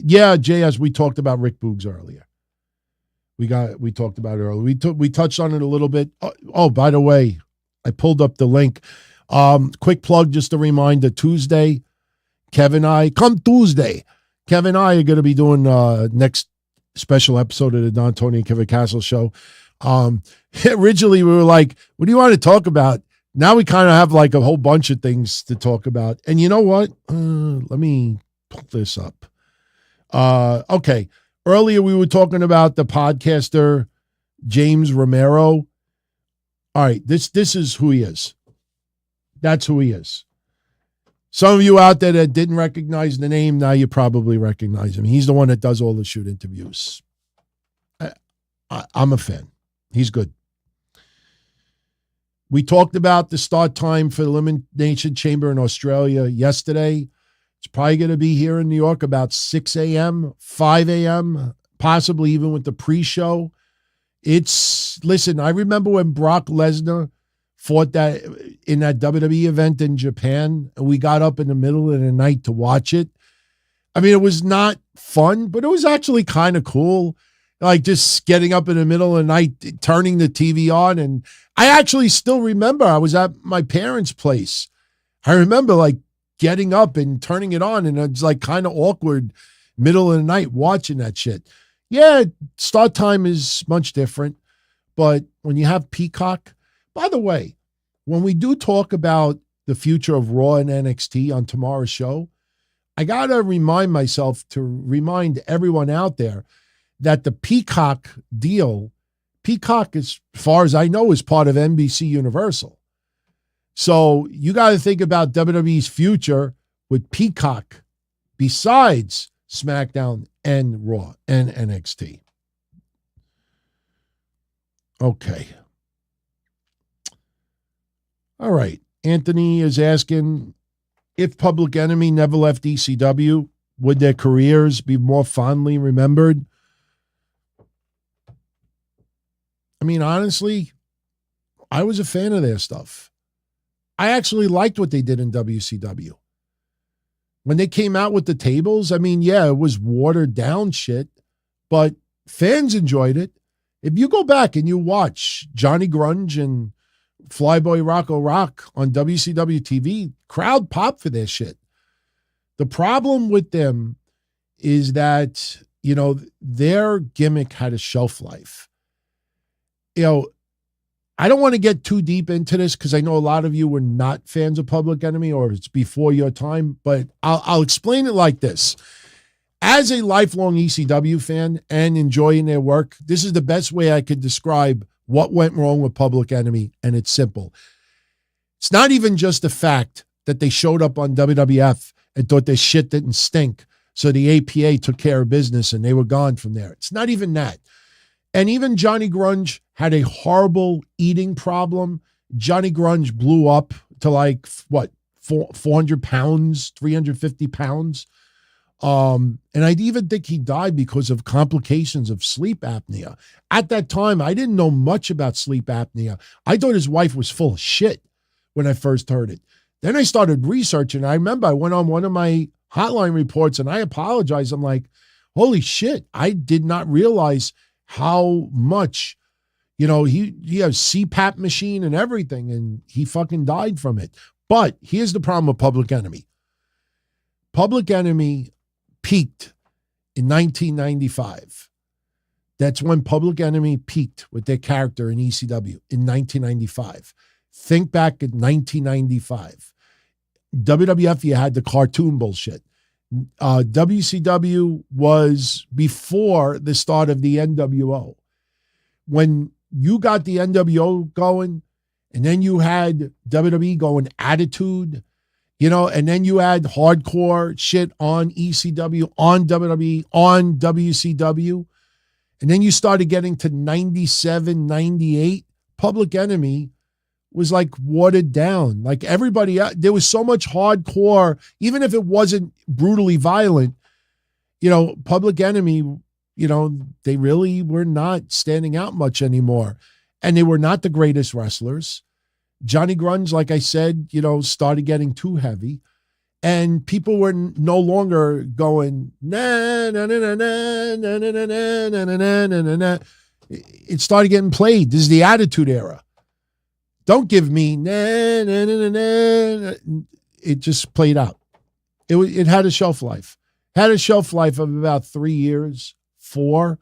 yeah, Jay, as we talked about Rick Boogs earlier. We talked about it earlier. We touched on it a little bit. Oh, by the way, I pulled up the link. Quick plug, just a reminder, Tuesday, Kevin and I are going to be doing next special episode of the Don, Tony, and Kevin Castle show. Originally, we were like, what do you want to talk about? Now we kind of have like a whole bunch of things to talk about. And you know what? Let me pull this up. Okay. Earlier, we were talking about the podcaster, James Romero. All right. This is who he is. That's who he is. Some of you out there that didn't recognize the name, now you probably recognize him. He's the one that does all the shoot interviews. I'm a fan. He's good. We talked about the start time for the Elimination Chamber in Australia yesterday. It's probably going to be here in New York about 6 a.m., 5 a.m., possibly even with the pre-show. Listen, I remember when Brock Lesnar fought that in that WWE event in Japan, and we got up in the middle of the night to watch it. I mean, it was not fun, but it was actually kind of cool. Like just getting up in the middle of the night, turning the TV on. And I actually still remember I was at my parents' place. I remember like getting up and turning it on, and it's like kind of awkward middle of the night watching that shit. Yeah, start time is much different, but when you have Peacock, by the way, when we do talk about the future of Raw and NXT on tomorrow's show, I got to remind myself to remind everyone out there that the Peacock deal, Peacock, as far as I know, is part of NBC Universal. So you got to think about WWE's future with Peacock besides SmackDown and Raw and NXT. Okay. All right. Anthony is asking if Public Enemy never left ECW, Would their careers be more fondly remembered? I mean, honestly, I was a fan of their stuff. I actually liked what they did in WCW. When they came out with the tables, I mean, yeah, it was watered down shit, but fans enjoyed it. If you go back and you watch Johnny Grunge and Flyboy Rocco Rock on WCW TV, crowd pop for their shit. The problem with them is that, you know, their gimmick had a shelf life. You know, I don't want to get too deep into this because I know a lot of you were not fans of Public Enemy or it's before your time, but I'll explain it like this. As a lifelong ECW fan and enjoying their work, this is the best way I could describe what went wrong with Public Enemy, and it's simple. It's not even just the fact that they showed up on WWF and thought their shit didn't stink, so the APA took care of business and they were gone from there. It's not even that. And even Johnny Grunge had a horrible eating problem. Johnny Grunge blew up to like, 400 pounds, 350 pounds. And I even think he died because of complications of sleep apnea. At that time, I didn't know much about sleep apnea. I thought his wife was full of shit when I first heard it. Then I started researching. I remember I went on one of my hotline reports and I apologized. I'm like, holy shit, I did not realize how much, you know, he has CPAP machine and everything, and he fucking died from it. But here's the problem with Public Enemy. Public Enemy peaked in 1995. That's when Public Enemy peaked with their character in ECW in 1995. Think back at 1995. WWF, you had the cartoon bullshit. WCW was before the start of the NWO. When you got the NWO going, and then you had WWE going Attitude, you know, and then you had hardcore shit on ECW, on WWE, on WCW. And then you started getting to 97, 98. Public Enemy was like watered down. Like everybody, there was so much hardcore, even if it wasn't brutally violent, you know, Public Enemy, you know, they really were not standing out much anymore. And they were not the greatest wrestlers. Johnny Grunge, like I said, you know, started getting too heavy. And people were no longer going, na na na na na na na na na na na na na. It started getting played. This is the Attitude Era. Don't give me na na na na na. It just played out. It had a shelf life. Had a shelf life of about 3 years, 4,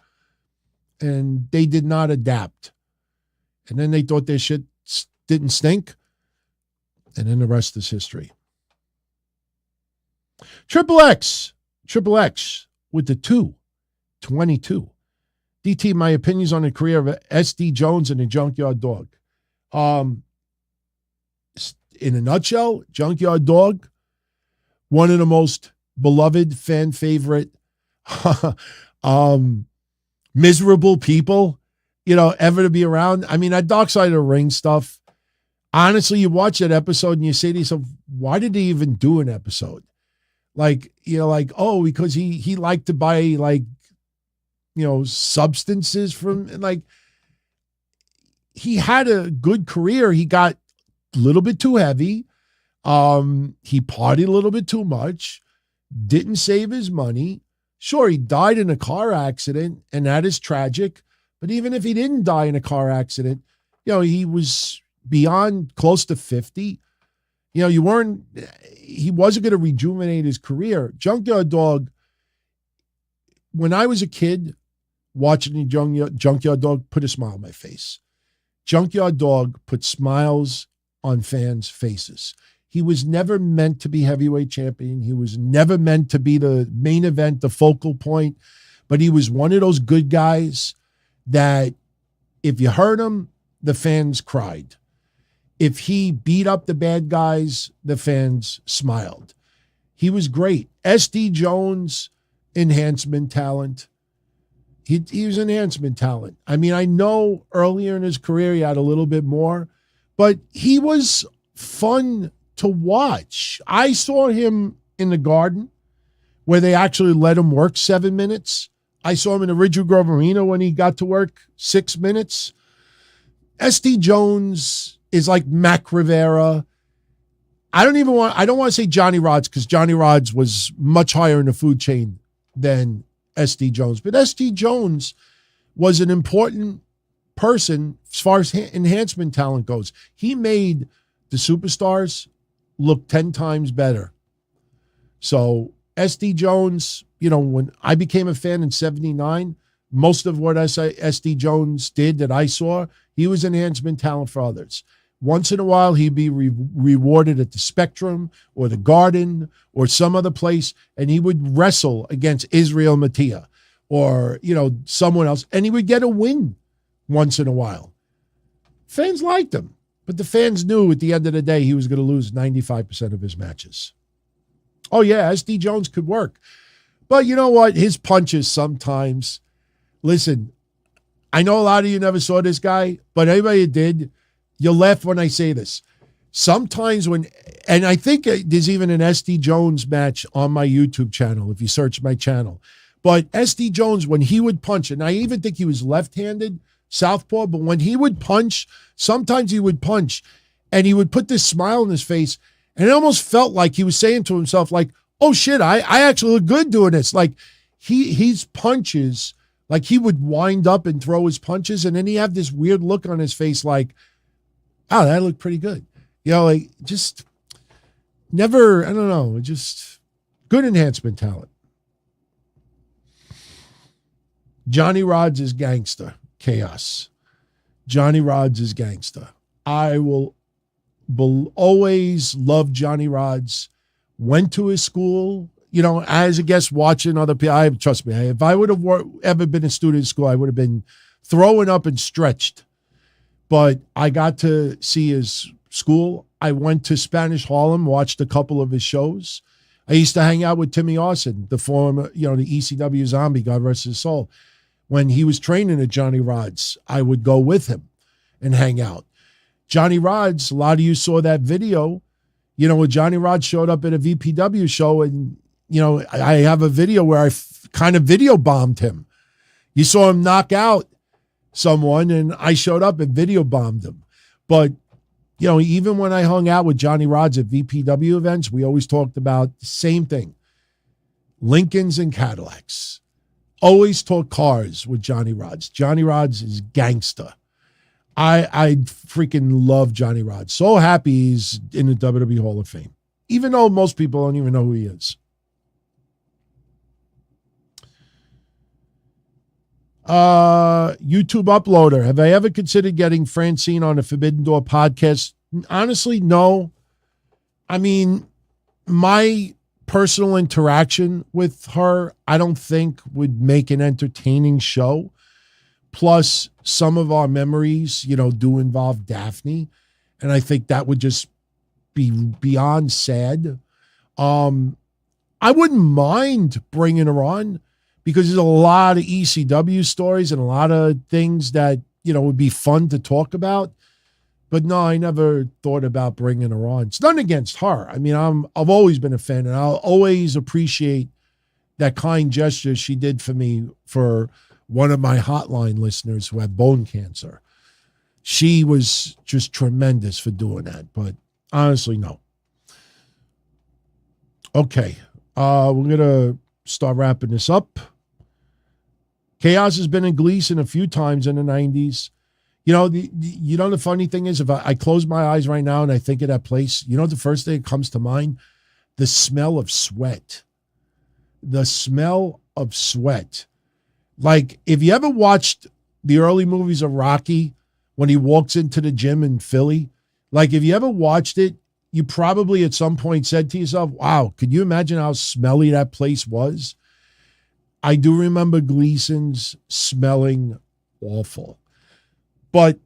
and they did not adapt. And then they thought their shit didn't stink, and then the rest is history. Triple X with the 222. DT, my opinions on the career of SD Jones and the Junkyard Dog. In a nutshell, Junkyard Dog, one of the most beloved, fan favorite, miserable people, you know, ever to be around. I mean, that Dark Side of the Ring stuff, honestly, you watch that episode and you say to yourself, why did they even do an episode? Like, you know, like, oh, because he liked to buy, like, you know, substances from, like, he had a good career. He got a little bit too heavy. He partied a little bit too much, didn't save his money. Sure, he died in a car accident, and that is tragic. But even if he didn't die in a car accident, you know, he was beyond close to 50. You know, he wasn't going to rejuvenate his career. Junkyard Dog, when I was a kid, watching the Junkyard Dog, put a smile on my face. Junkyard Dog put smiles on fans' faces. He was never meant to be heavyweight champion. He was never meant to be the main event, the focal point. But he was one of those good guys that if you hurt him, the fans cried. If he beat up the bad guys, the fans smiled. He was great. SD Jones, enhancement talent. He was enhancement talent. I mean, I know earlier in his career he had a little bit more, but he was fun to watch. I saw him in the Garden where they actually let him work 7 minutes. I saw him in the Ridgewood Grove Arena when he got to work 6 minutes. SD Jones is like Mac Rivera. I don't want to say Johnny Rodz, because Johnny Rodz was much higher in the food chain than SD Jones. But SD Jones was an important person as far as enhancement talent goes. He made the superstars look 10 times better. So SD Jones, when I became a fan in 79, most of what SD Jones did that I saw, he was enhancement talent for others. Once in a while, he'd be rewarded at the Spectrum or the Garden or some other place, and he would wrestle against Israel Mattia or, someone else, and he would get a win once in a while. Fans liked him, but the fans knew at the end of the day he was going to lose 95% of his matches. Oh, yeah, SD Jones could work. But you know what? His punches sometimes, listen, I know a lot of you never saw this guy, but anybody that did, you'll laugh when I say this. Sometimes and I think there's even an SD Jones match on my YouTube channel, if you search my channel. But SD Jones, when he would punch, and I even think he was left-handed, southpaw, but when he would punch, sometimes he would punch, and he would put this smile on his face, and it almost felt like he was saying to himself, like, oh, shit, I actually look good doing this. Like, his punches, like he would wind up and throw his punches, and then he had this weird look on his face like, oh, that looked pretty good. Like just never, I don't know, just good enhancement talent. Johnny Rodz is gangster. Chaos. Johnny Rodz is gangster. I will always love Johnny Rodz. Went to his school, as a guest watching other people. Trust me, if I would have ever been a student in school, I would have been throwing up and stretched. But I got to see his school. I went to Spanish Harlem, watched a couple of his shows. I used to hang out with Timmy Austin, the former, the ECW zombie, God rest his soul. When he was training at Johnny Rodz, I would go with him and hang out. Johnny Rodz, a lot of you saw that video, when Johnny Rodz showed up at a VPW show, and, I have a video where I kind of video bombed him. You saw him knock out someone, and I showed up and video bombed him. But, even when I hung out with Johnny Rodz at VPW events, we always talked about the same thing. Lincolns and Cadillacs. Always talk cars with Johnny Rodz. Johnny Rodz is gangster. I freaking love Johnny Rodz. So happy he's in the WWE Hall of Fame, even though most people don't even know who he is. YouTube uploader. Have I ever considered getting Francine on a Forbidden Door podcast? Honestly, no. I mean, my personal interaction with her, I don't think would make an entertaining show. Plus, some of our memories, do involve Daphne. And I think that would just be beyond sad. I wouldn't mind bringing her on because there's a lot of ECW stories and a lot of things that, would be fun to talk about. But no, I never thought about bringing her on. It's nothing against her. I mean, I've always been a fan, and I'll always appreciate that kind gesture she did for me for one of my hotline listeners who had bone cancer. She was just tremendous for doing that, but honestly, no. Okay, we're going to start wrapping this up. Chaos has been in Gleason a few times in the 90s. The funny thing is, if I close my eyes right now and I think of that place, the first thing that comes to mind? The smell of sweat. The smell of sweat. Like, if you ever watched the early movies of Rocky, when he walks into the gym in Philly, like, if you ever watched it, you probably at some point said to yourself, wow, could you imagine how smelly that place was? I do remember Gleason's smelling awful. But,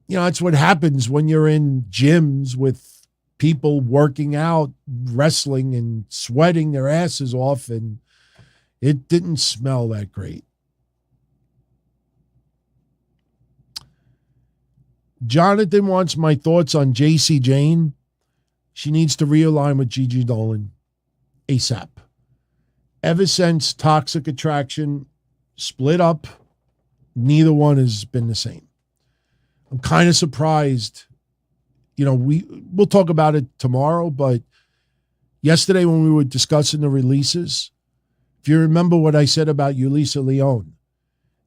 that's what happens when you're in gyms with people working out, wrestling, and sweating their asses off, and it didn't smell that great. Jonathan wants my thoughts on JC Jane. She needs to realign with Gigi Dolan ASAP. Ever since Toxic Attraction split up, neither one has been the same. I'm kind of surprised. We'll talk about it tomorrow, but yesterday when we were discussing the releases, if you remember what I said about Yulisa Leone,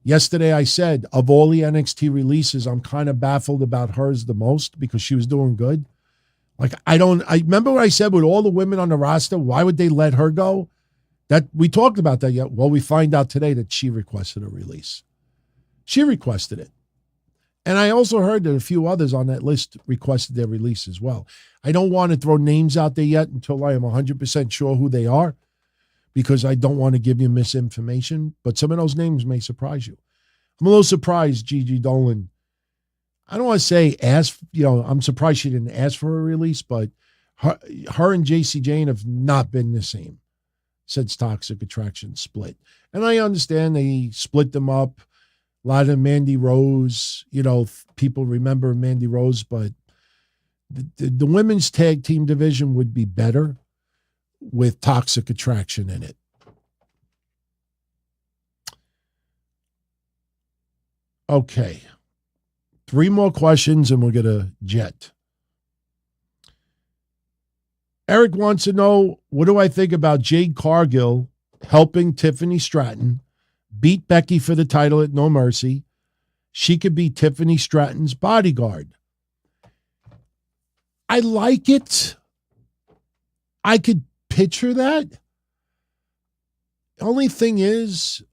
yesterday I said, of all the NXT releases, I'm kind of baffled about hers the most because she was doing good. I remember what I said with all the women on the roster, why would they let her go? That we talked about that yet. Well, we find out today that she requested a release. She requested it. And I also heard that a few others on that list requested their release as well. I don't want to throw names out there yet until I am 100% sure who they are, because I don't want to give you misinformation, but some of those names may surprise you. I'm a little surprised Gigi Dolan, I don't want to say I'm surprised she didn't ask for a release, but her and JC Jane have not been the same since Toxic Attraction split. And I understand they split them up. A lot of Mandy Rose, people remember Mandy Rose, but the women's tag team division would be better with Toxic Attraction in it. Okay. 3 more questions and we're going to jet. Eric wants to know, what do I think about Jade Cargill helping Tiffany Stratton beat Becky for the title at No Mercy? She could be Tiffany Stratton's bodyguard. I like it. I could picture that. Only thing is,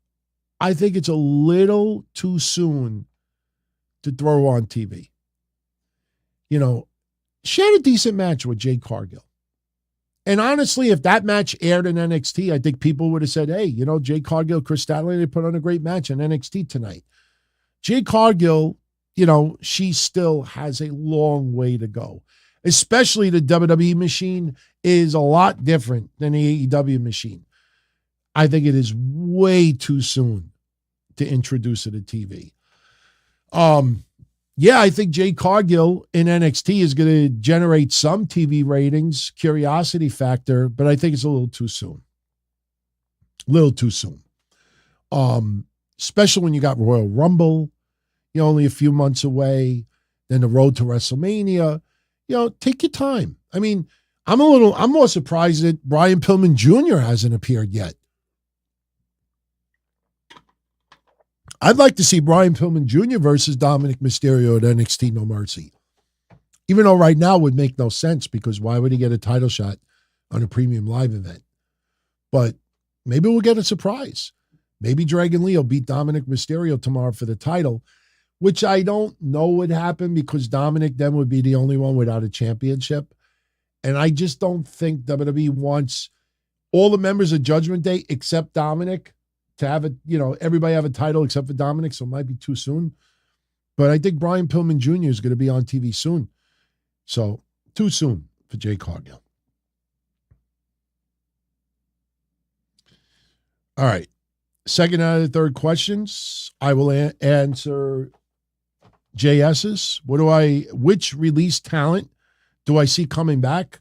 I think it's a little too soon to throw on TV. She had a decent match with Jade Cargill. And honestly, if that match aired in NXT, I think people would have said, hey, Jade Cargill, Chris Statler, they put on a great match in NXT tonight. Jade Cargill, she still has a long way to go. Especially the WWE machine is a lot different than the AEW machine. I think it is way too soon to introduce it to TV. I think Jade Cargill in NXT is going to generate some TV ratings, curiosity factor, but I think it's a little too soon. A little too soon. Especially when you got Royal Rumble, only a few months away, then the road to WrestleMania. Take your time. I mean, I'm more surprised that Brian Pillman Jr. hasn't appeared yet. I'd like to see Brian Pillman Jr. versus Dominic Mysterio at NXT No Mercy. Even though right now it would make no sense, because why would he get a title shot on a premium live event? But maybe we'll get a surprise. Maybe Dragon Lee will beat Dominic Mysterio tomorrow for the title, which I don't know would happen because Dominic then would be the only one without a championship. And I just don't think WWE wants all the members of Judgment Day except Dominic to have it, everybody have a title except for Dominic, so it might be too soon. But I think Brian Pillman Jr. is going to be on TV soon. So, too soon for Jade Cargill. All right. Second out of the third questions, I will answer JS's. Which release talent do I see coming back?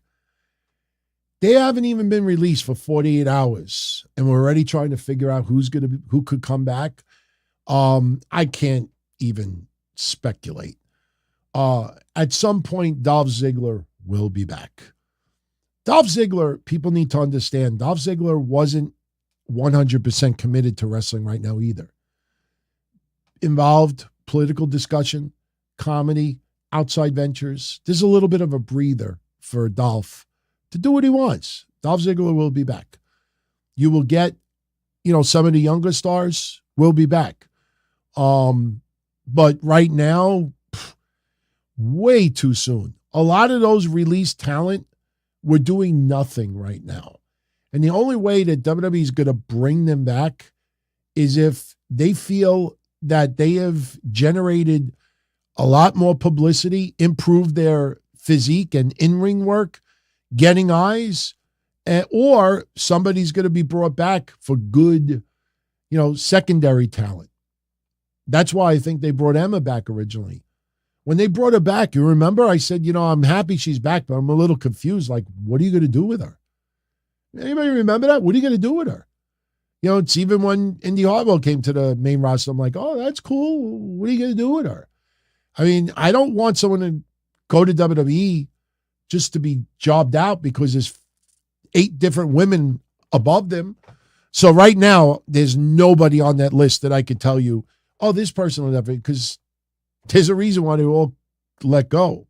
They haven't even been released for 48 hours, and we're already trying to figure out who could come back. I can't even speculate. At some point, Dolph Ziggler will be back. Dolph Ziggler, people need to understand, Dolph Ziggler wasn't 100% committed to wrestling right now either. Involved political discussion, comedy, outside ventures. There's a little bit of a breather for Dolph to do what he wants. Dolph Ziggler will be back. You will get, some of the younger stars will be back. But right now, way too soon. A lot of those released talent were doing nothing right now. And the only way that WWE is going to bring them back is if they feel that they have generated a lot more publicity, improved their physique and in-ring work, getting eyes, or somebody's going to be brought back for good, secondary talent. That's why I think they brought Emma back originally. When they brought her back, you remember I said, I'm happy she's back, but I'm a little confused. Like, what are you going to do with her? Anybody remember that? What are you going to do with her? You know, it's even when Indy Hartwell came to the main roster, I'm like, oh, that's cool. What are you going to do with her? I mean, I don't want someone to go to WWE just to be jobbed out because there's 8 different women above them. So right now, there's nobody on that list that I could tell you, oh, this person will never, because there's a reason why they were all let go.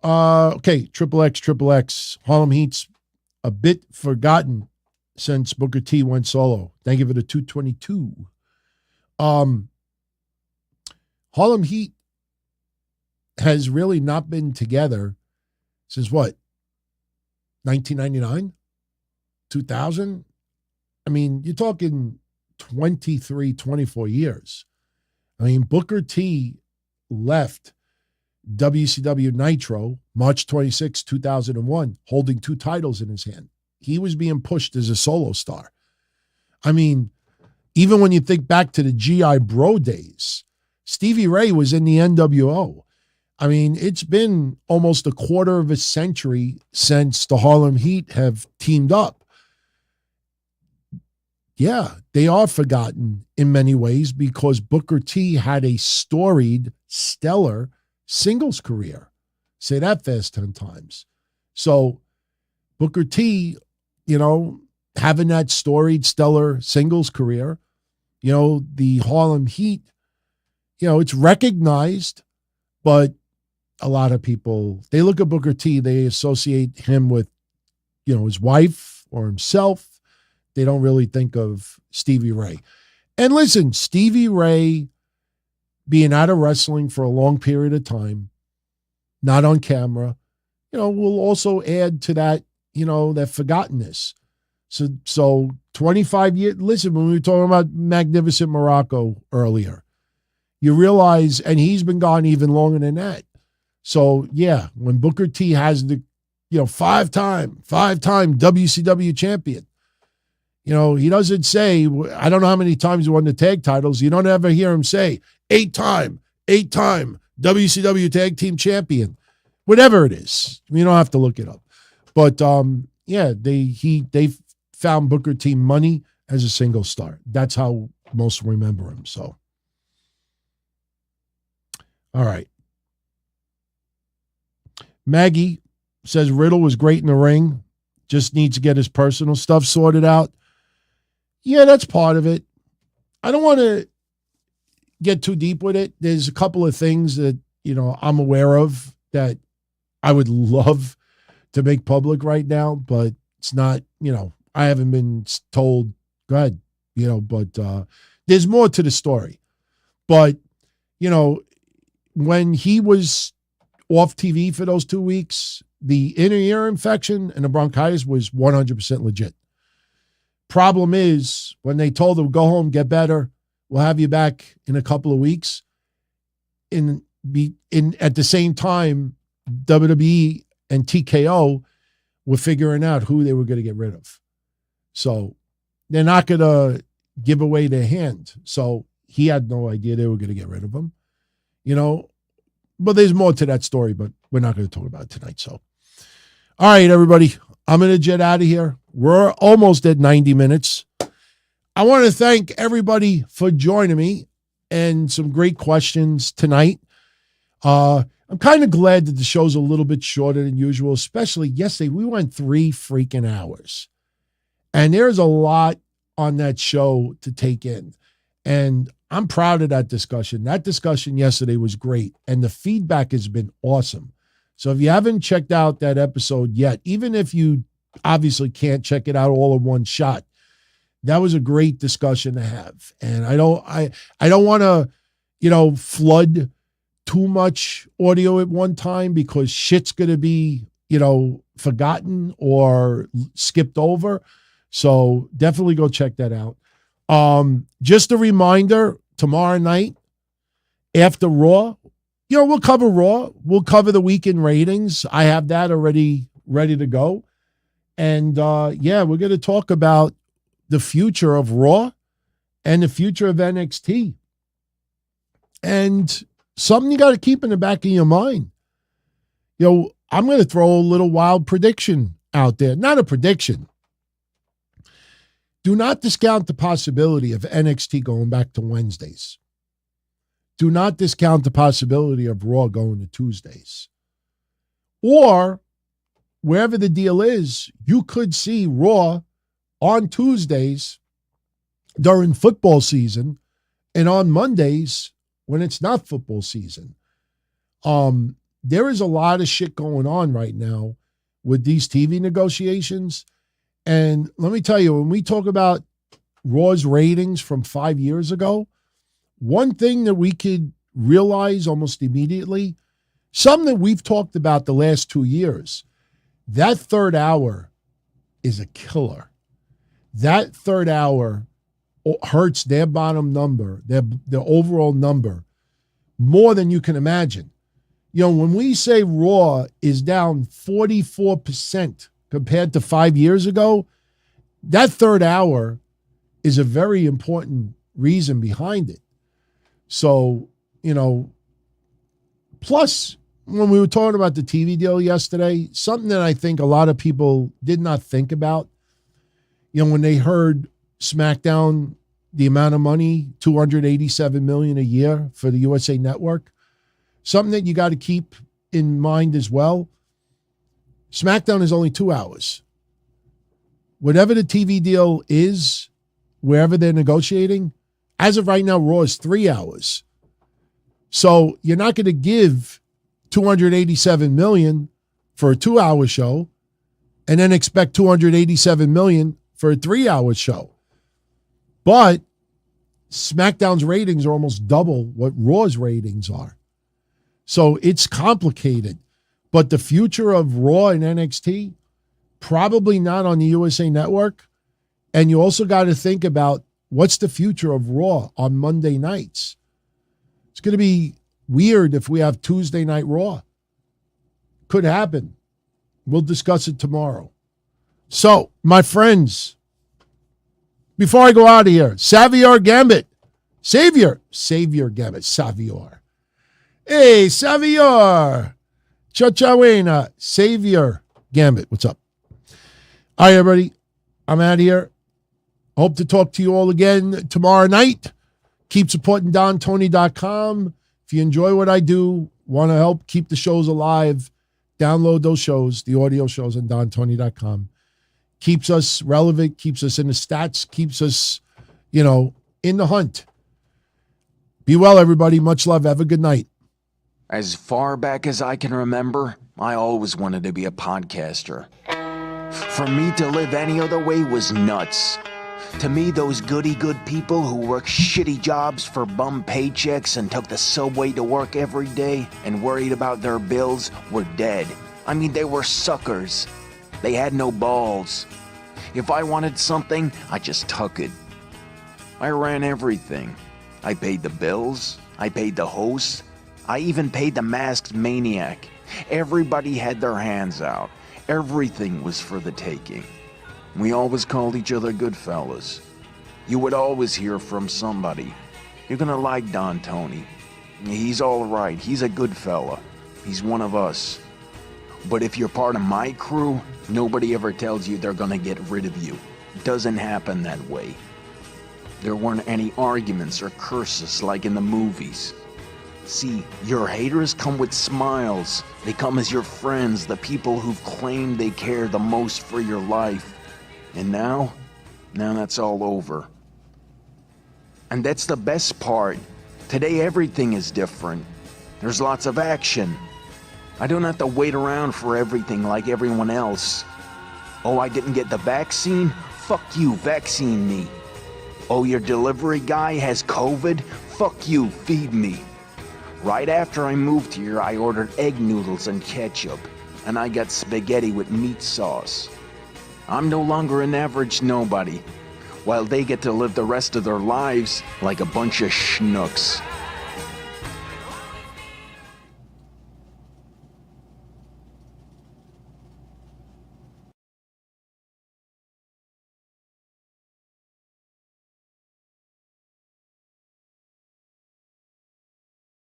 Okay, XXX. Harlem Heat's a bit forgotten since Booker T went solo. Thank you for the 222. Harlem Heat has really not been together since what? 1999? 2000? I mean, you're talking 23, 24 years. I mean, Booker T left WCW Nitro March 26, 2001, holding 2 titles in his hand. He was being pushed as a solo star. I mean, even when you think back to the G.I. Bro days, Stevie Ray was in the NWO. I mean, it's been almost a quarter of a century since the Harlem Heat have teamed up. Yeah, they are forgotten in many ways because Booker T had a storied, stellar singles career. Say that fast 10 times. So Booker T, you know, having that storied, stellar singles career, you know, the Harlem Heat, you know, it's recognized, but a lot of people, they look at Booker T, they associate him with, you know, his wife or himself. They don't really think of Stevie Ray. And listen, Stevie Ray being out of wrestling for a long period of time, not on camera, you know, will also add to that, you know, that forgottenness. So 25 years, listen, when we were talking about Magnificent Morocco earlier, you realize, and he's been gone even longer than that. So yeah, when Booker T has the, you know, five-time WCW champion, you know, he doesn't say, I don't know how many times he won the tag titles. You don't ever hear him say, 8-time WCW tag team champion, whatever it is. You don't have to look it up. But yeah, they found Booker T money as a single star. That's how most remember him. So, all right. Maggie says Riddle was great in the ring. Just needs to get his personal stuff sorted out. Yeah, that's part of it. I don't want to get too deep with it. There's a couple of things that, you know, I'm aware of that I would love to make public right now, but it's not, you know, I haven't been told, go ahead, you know, but there's more to the story. But, you know, when he was off TV for those 2 weeks, the inner ear infection and the bronchitis was 100% legit. Problem is, when they told him, go home, get better, we'll have you back in a couple of weeks. At the same time, WWE and TKO were figuring out who they were going to get rid of. So they're not going to give away their hand. So he had no idea they were going to get rid of him. You know, but there's more to that story, but we're not going to talk about it tonight. So, all right, everybody, I'm going to jet out of here. We're almost at 90 minutes. I want to thank everybody for joining me and some great questions tonight. I'm kind of glad that the show's a little bit shorter than usual, especially yesterday. We went 3 freaking hours. And there's a lot on that show to take in. And I'm proud of that discussion. That discussion yesterday was great. And the feedback has been awesome. So if you haven't checked out that episode yet, even if you obviously can't check it out all in one shot, that was a great discussion to have. And I don't want to, you know, flood too much audio at one time because shit's going to be, you know, forgotten or skipped over. So definitely go check that out. Just a reminder, tomorrow night after Raw, you know, we'll cover Raw. We'll cover the weekend ratings. I have that already ready to go. And yeah, we're going to talk about the future of Raw and the future of NXT. And something you got to keep in the back of your mind. You know, I'm going to throw a little wild prediction out there. Not a prediction. Do not discount the possibility of NXT going back to Wednesdays. Do not discount the possibility of Raw going to Tuesdays. Or, wherever the deal is, you could see Raw on Tuesdays during football season and on Mondays when it's not football season. There is a lot of shit going on right now with these TV negotiations. And let me tell you, when we talk about Raw's ratings from 5 years ago, one thing that we could realize almost immediately, something that we've talked about the last 2 years, that third hour is a killer. That third hour hurts their bottom number, their overall number, more than you can imagine. You know, when we say Raw is down 44% compared to 5 years ago, that third hour is a very important reason behind it. So, you know, plus, when we were talking about the TV deal yesterday, something that I think a lot of people did not think about, you know, when they heard SmackDown, the amount of money, $287 million a year for the USA Network, something that you got to keep in mind as well. SmackDown is only 2 hours. Whatever the TV deal is, wherever they're negotiating, as of right now, Raw is 3 hours. So you're not going to give $287 million for a 2-hour show and then expect $287 million for a 3-hour show. But SmackDown's ratings are almost double what Raw's ratings are. So it's complicated. But the future of Raw and NXT, probably not on the USA Network. And you also got to think about what's the future of Raw on Monday nights. It's going to be weird if we have Tuesday Night Raw. Could happen. We'll discuss it tomorrow. So, my friends, before I go out of here, Xavier Gambit. Xavier Gambit. Xavier. Hey, Xavier. Chachawena. Xavier Gambit. What's up? All right, everybody. I'm out of here. Hope to talk to you all again tomorrow night. Keep supporting DonTony.com. If you enjoy what I do, want to help keep the shows alive, download those shows, the audio shows on DonTony.com. Keeps us relevant, keeps us in the stats, keeps us, you know, in the hunt. Be well, everybody. Much love. Have a good night. As far back as I can remember, I always wanted to be a podcaster. For me to live any other way was nuts. To me, those goody-good people who worked shitty jobs for bum paychecks and took the subway to work every day and worried about their bills were dead. I mean, they were suckers. They had no balls. If I wanted something, I just took it. I ran everything. I paid the bills. I paid the host. I even paid the masked maniac. Everybody had their hands out. Everything was for the taking. We always called each other Goodfellas. You would always hear from somebody. You're gonna like Don Tony. He's all right. He's a good fella. He's one of us. But if you're part of my crew, nobody ever tells you they're gonna get rid of you. It doesn't happen that way. There weren't any arguments or curses like in the movies. See, your haters come with smiles. They come as your friends, the people who've claimed they care the most for your life. And now that's all over. And that's the best part. Today everything is different. There's lots of action. I don't have to wait around for everything like everyone else. Oh, I didn't get the vaccine? Fuck you, vaccine me. Oh, your delivery guy has COVID? Fuck you, feed me. Right after I moved here, I ordered egg noodles and ketchup, and I got spaghetti with meat sauce. I'm no longer an average nobody, while they get to live the rest of their lives like a bunch of schnooks.